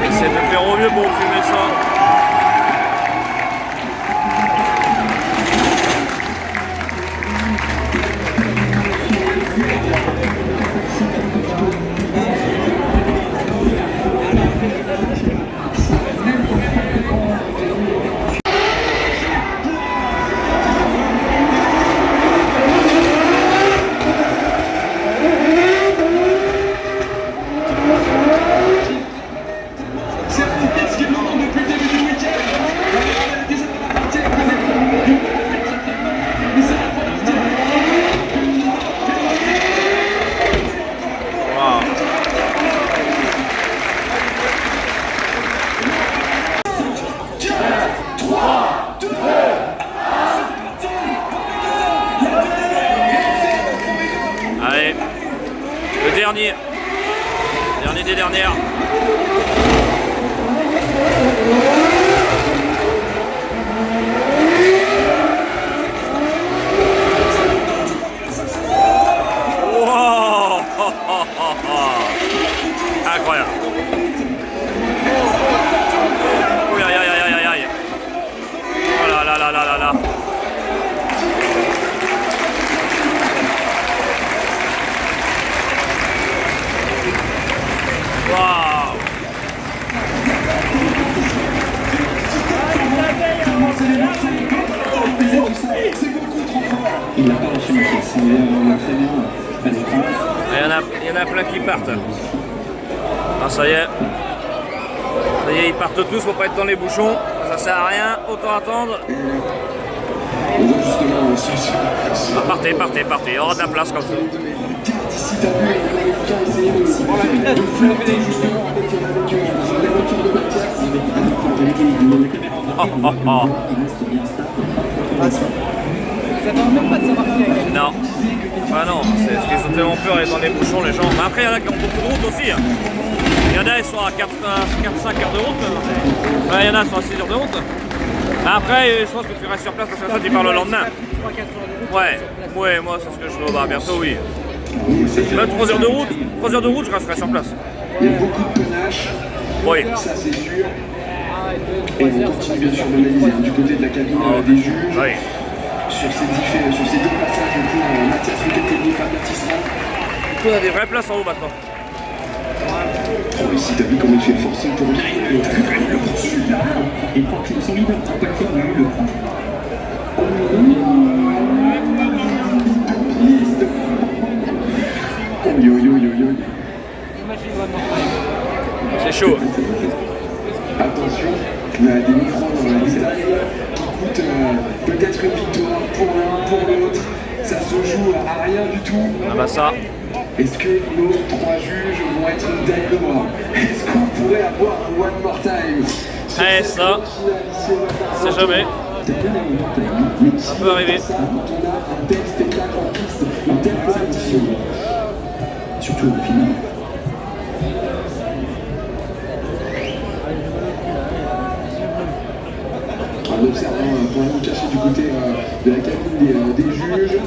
Essaie de faire au mieux pour fumer ça. Allez, le dernier des dernières. Wow. Incroyable. Ouh, aïe, aïe, aïe, aïe, aïe. Oh là là là là là là. Waouh. Il n'a pas lâché ma pièce, il est très bien à l'écran. Il y en a plein qui partent. Ah, ça y est. Ça y est, ils partent tous pour pas être dans les bouchons. Ça sert à rien, autant attendre. On voit justement Ah, partez, partez, partez. Il y aura de la place comme ça. D'ici t'as vu l'Américain essayer de flirter justement avec la voiture de Mathias. Oh, oh, oh. J'attends même pas de savoir qui est. Non. Ah non, c'est ce qu'ils ont tellement peur d'aller dans les bouchons, les gens. Mais après, il y en a qui ont beaucoup de route aussi. Hein. Il y en a, ils sont à 4-5 heures de route. Ouais, il y en a, ils sont à 6 heures de route. Mais après, je pense que tu restes sur place parce que ça, tu pars le lendemain. 3-4 heures de route. Ouais, moi, c'est ce que je veux. Bah, bientôt, oui. Même 3 heures de route. 3 heures de route, je resterai sur place. Il y a beaucoup de panache, Oui. ça c'est sûr. Et on continue bien sûr d'analyser du côté de la cabine des juges. Oui. Sur ces deux passages pour Mathias Lequetegui et Fabien Tisserand. Du coup, on a des vraies places en haut maintenant. Oh, ici, t'as vu comment il fait le forcing pour bien le prend celui-là. Et Franck, son leader, pas connu, le prend. C'est chaud. Attention, il y a des micros dans les airs qui coûtent peut-être une victoire pour l'un, pour l'autre. Ça se joue à rien du tout. Ah bah ça. Est-ce que nos trois juges vont être d'accord? Est-ce qu'on pourrait avoir un one more time? Eh ça, c'est jamais. Ça peut arriver. On a un tel spectacle en piste, une telle compétition. Surtout au final. Un autre concerne, pour aller nous cacher du côté de la cabine des juges.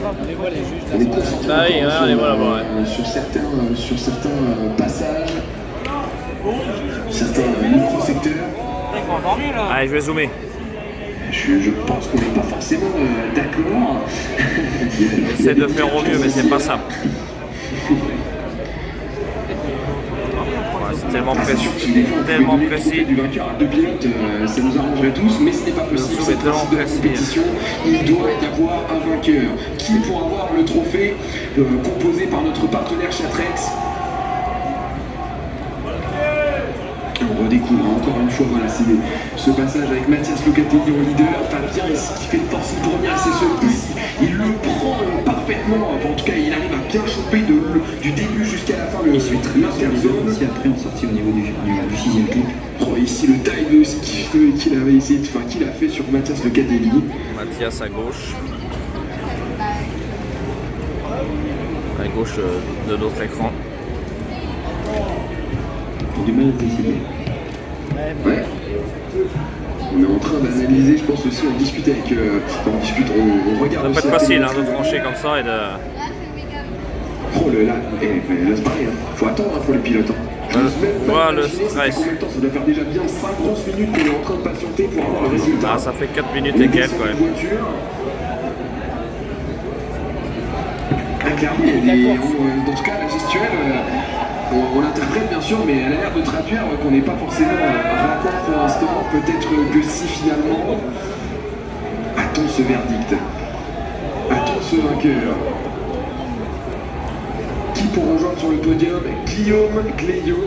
On est concentré Ah oui, on les voit là-bas, sur certains passages, certains micro-secteurs. Allez, je vais zoomer. Je pense qu'on n'est pas forcément d'accord. J'essaie de faire au mieux, mais c'est pas simple. Ouais, c'est tellement précis. Tellement précis. Du vainqueur à 2 pilotes, ça nous arrangerait tous, mais ce n'est pas possible. Le zoom est tellement de la précis. compétition, il doit y avoir un vainqueur. Qui pour avoir le trophée composé par notre partenaire Chatrex. On redécouvre encore une fois, voilà, c'est ce passage avec Mathias Locatelli en leader, Fabien ici qui fait le forcing première, c'est celui-ci, il le prend parfaitement, enfin, en tout cas il arrive à bien choper du début jusqu'à la fin, l'interzone. Aussi après en sortie au niveau du 6e clip. Oh, ici le dive aussi qu'il avait essayé, enfin qu'il a fait sur Mathias Locatelli. Mathias à gauche. À gauche de notre écran. J'ai du mal à décider. Ouais. On est en train d'analyser, je pense aussi, on discute avec. On regarde. Ça peut être facile de trancher comme ça et de. Oh là, là c'est pareil, faut attendre pour le pilote. Voilà le stress. En même temps, ça doit faire déjà bien 5 grosses minutes qu'on est en train de patienter pour avoir le résultat. Ah, ça fait 4 minutes et quelques quand même. Clairement, il y a des. En tout cas, la gestuelle. On l'interprète bien sûr, mais elle a l'air de traduire qu'on n'est pas forcément raccord pour l'instant. Peut-être que si finalement. Attends ce verdict. Attends ce vainqueur. Qui pour rejoindre sur le podium? Guillaume Gleio.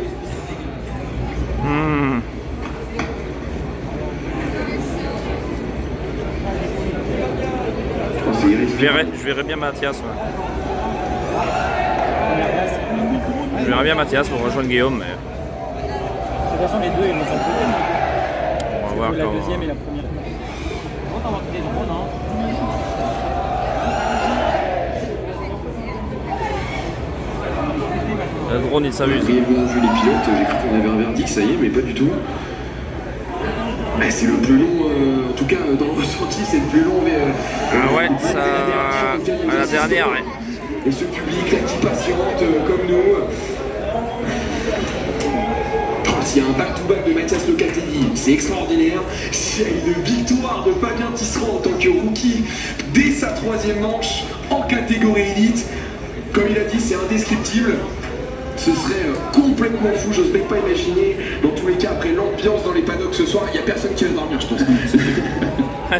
Je verrais bien Mathias. Ouais. Je verrais bien Mathias pour rejoindre Guillaume, mais. De toute façon, les deux, ils vont faire le On va voir la comment. deuxième et la première. Le drone il s'amuse. Brièvement vu les pilotes, j'ai cru qu'on avait un verdict, ça y est, mais pas du tout. Mais c'est le plus long, en tout cas dans le ressenti, c'est le plus long. Ah ouais, ça. À la dernière, ouais. Et ce public là qui patiente comme nous. Oh, s'il y a un back-to-back de Mathias Locatelli, c'est extraordinaire. S'il y a une victoire de Fabien Tisserand en tant que rookie dès sa 3e manche en catégorie élite, comme il a dit, c'est indescriptible. Ce serait complètement fou, j'ose même pas imaginer. Dans tous les cas, après l'ambiance dans les paddocks ce soir, il n'y a personne qui va dormir, je pense.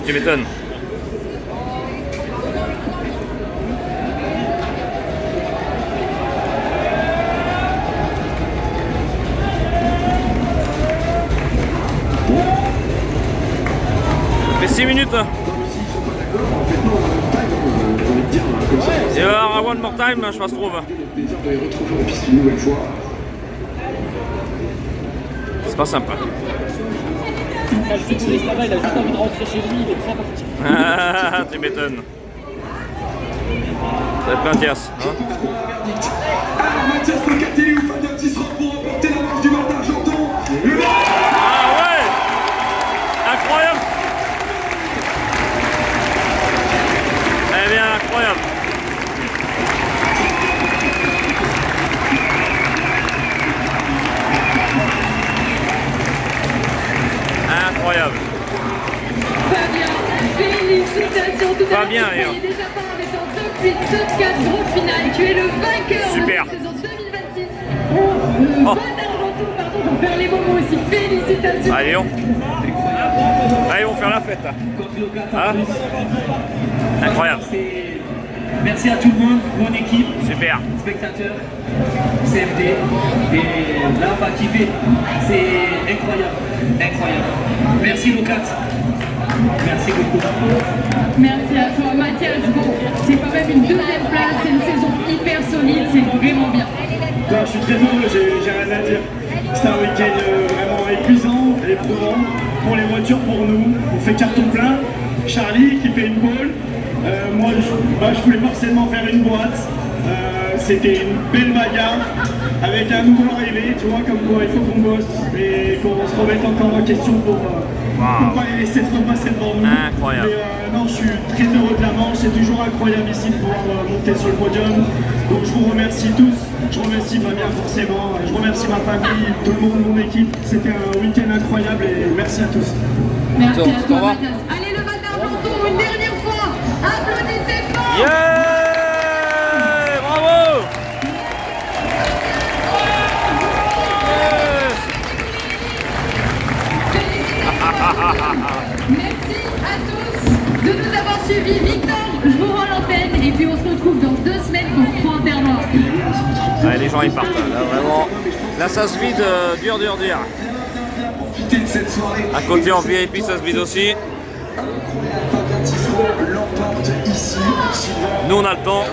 Tu m'étonnes. Ça fait 6 minutes. Et alors, one more time, je se trouve. Plaisir de les retrouver en piste une nouvelle fois. C'est pas sympa. Le cycliste là-bas, il a juste envie de rentrer chez lui, il est prêt à partir. Tu m'étonnes. Ça va être Mathias. Hein Alors Mathias Locatelli ou Fabien Tisserand pour remporter la manche du Val d'Argenton. Ah ouais! Incroyable! Eh bien, incroyable! Incroyable! Fabien, félicitations tout à l'heure. Fabien, tu es déjà pas avec un top 8, top 4 au final. Tu es le vainqueur Super. de la saison 2026. Le Val d'Argenton, pardon, pour faire les moments aussi. Félicitations. Allez, Allez, on va faire la fête. Hein? Incroyable. Merci à tout le monde, mon équipe, Super. spectateurs, CFD, et là on va kiffer, c'est incroyable, incroyable. Merci Locat, merci beaucoup. Merci à toi, Mathias. Bon, c'est quand même une 2e place, c'est une saison hyper solide, c'est vraiment bien. Non, je suis très heureux, j'ai rien à dire. C'était un week-end vraiment épuisant, éprouvant pour les voitures, pour nous. On fait carton plein. Charlie qui fait une pole. Moi, je voulais forcément faire une boîte. C'était une belle bagarre avec un nouveau arrivé, tu vois, comme quoi il faut qu'on bosse et qu'on se remette encore en question pour pour pas les laisser trop passer devant nous. Incroyable. Mais non, je suis très heureux de la manche, c'est toujours incroyable ici de pouvoir monter sur le podium. Donc je vous remercie tous, je remercie Fabien forcément, je remercie ma famille, tout le monde, mon équipe. C'était un week-end incroyable et merci à tous. Merci à toi, Mathias. Allez, le Matin Menton, une dernière fois. Applaudissez fort. Yeah! Bravo! Merci à tous de nous avoir suivis. Victor, je vous rends l'antenne et puis on se retrouve dans 2 semaines pour 3 terres noires. Ouais, les gens ils partent là, vraiment. Là ça se vide dur. À côté en VIP ça se vide aussi. Nous on a le temps.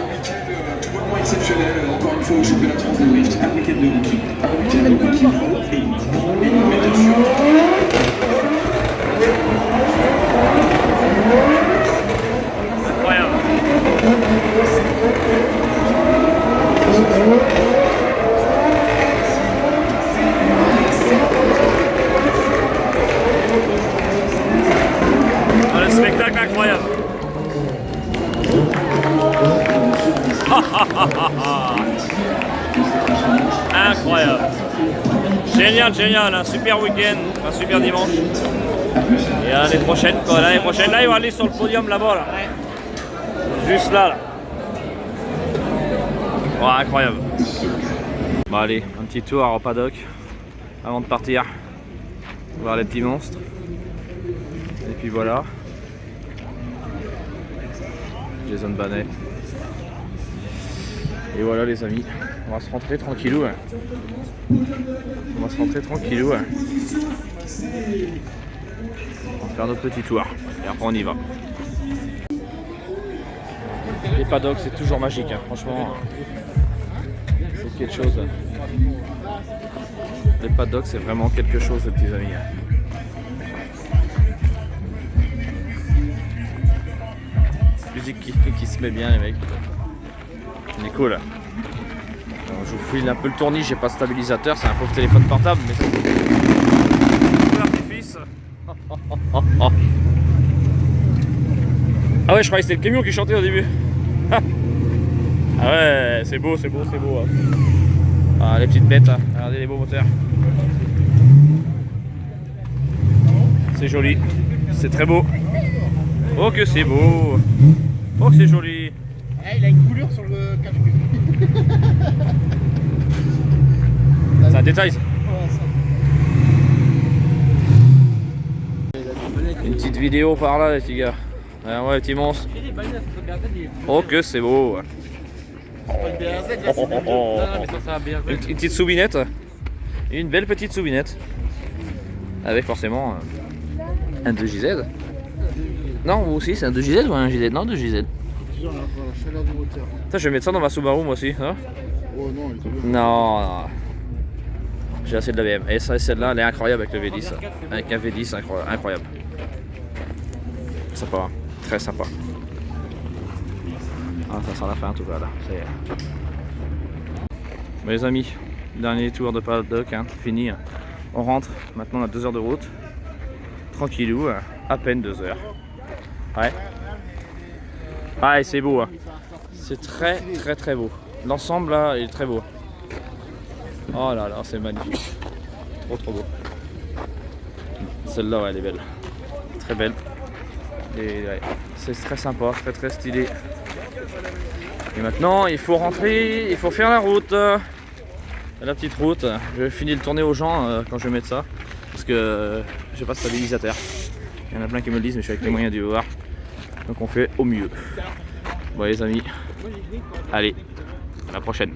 Tout moment exceptionnel, encore une fois au championnat de France de Drift, un week-end de rookie. Un week-end de rookie mais bien sûr. Incroyable. Ah, le spectacle incroyable. Incroyable. Génial, un super week-end, un super dimanche. Et à l'année prochaine, quoi. L'année prochaine, là, il va aller sur le podium là-bas, là. Juste là. Ouais, incroyable. Bon, allez, un petit tour au paddock avant de partir. Voir les petits monstres. Et puis voilà. Jason Banet. Et voilà les amis, on va se rentrer tranquillou. On va faire notre petit tour. Et après on y va. Les paddocks c'est toujours magique, hein. Franchement. C'est quelque chose. Les paddocks c'est vraiment quelque chose les petits amis. Musique qui se met bien les mecs. Il est cool. Alors, je vous fouille un peu le tournis, j'ai pas de stabilisateur, c'est un pauvre téléphone portable, mais l'artifice. Ah ouais, je croyais que c'était le camion qui chantait au début. Ah ouais, c'est beau. Hein. Ah les petites bêtes, hein. Regardez les beaux moteurs. C'est joli, c'est très beau. Oh que c'est beau. Oh que c'est joli. Il a une couleur sur le cache-cul. C'est un détail. Une petite vidéo par là les petits gars. Ouais les petits monstres. Oh que c'est beau. Une petite soubinette. Une belle petite soubinette. Avec forcément un 2JZ. Non, vous aussi c'est un 2JZ ou un JZ? Non, 2JZ. Putain, je vais mettre ça dans ma Subaru moi aussi. Hein? Non. J'ai assez de la BM. Et celle-là, elle est incroyable avec le V10. Avec un V10 incroyable. Sympa, hein. Très sympa. Ah, ça sent la fin en tout cas là. Bon, les amis, dernier tour de paddock, hein, fini. On rentre. Maintenant on a 2 heures de route. Tranquillou, à peine 2 heures. Ouais. Ah, et c'est beau. Hein. C'est très beau. L'ensemble là est très beau. Oh là là, c'est magnifique. Trop beau. Celle-là, ouais, elle est belle. Très belle. Et ouais, c'est très sympa, très stylé. Et maintenant, il faut rentrer, il faut faire la route. La petite route. Je vais finir de tourner aux gens quand je vais mettre ça. Parce que j'ai pas de stabilisateur. Il y en a plein qui me le disent, mais je suis avec les moyens du voir. Donc on fait au mieux. Bon les amis, allez, à la prochaine.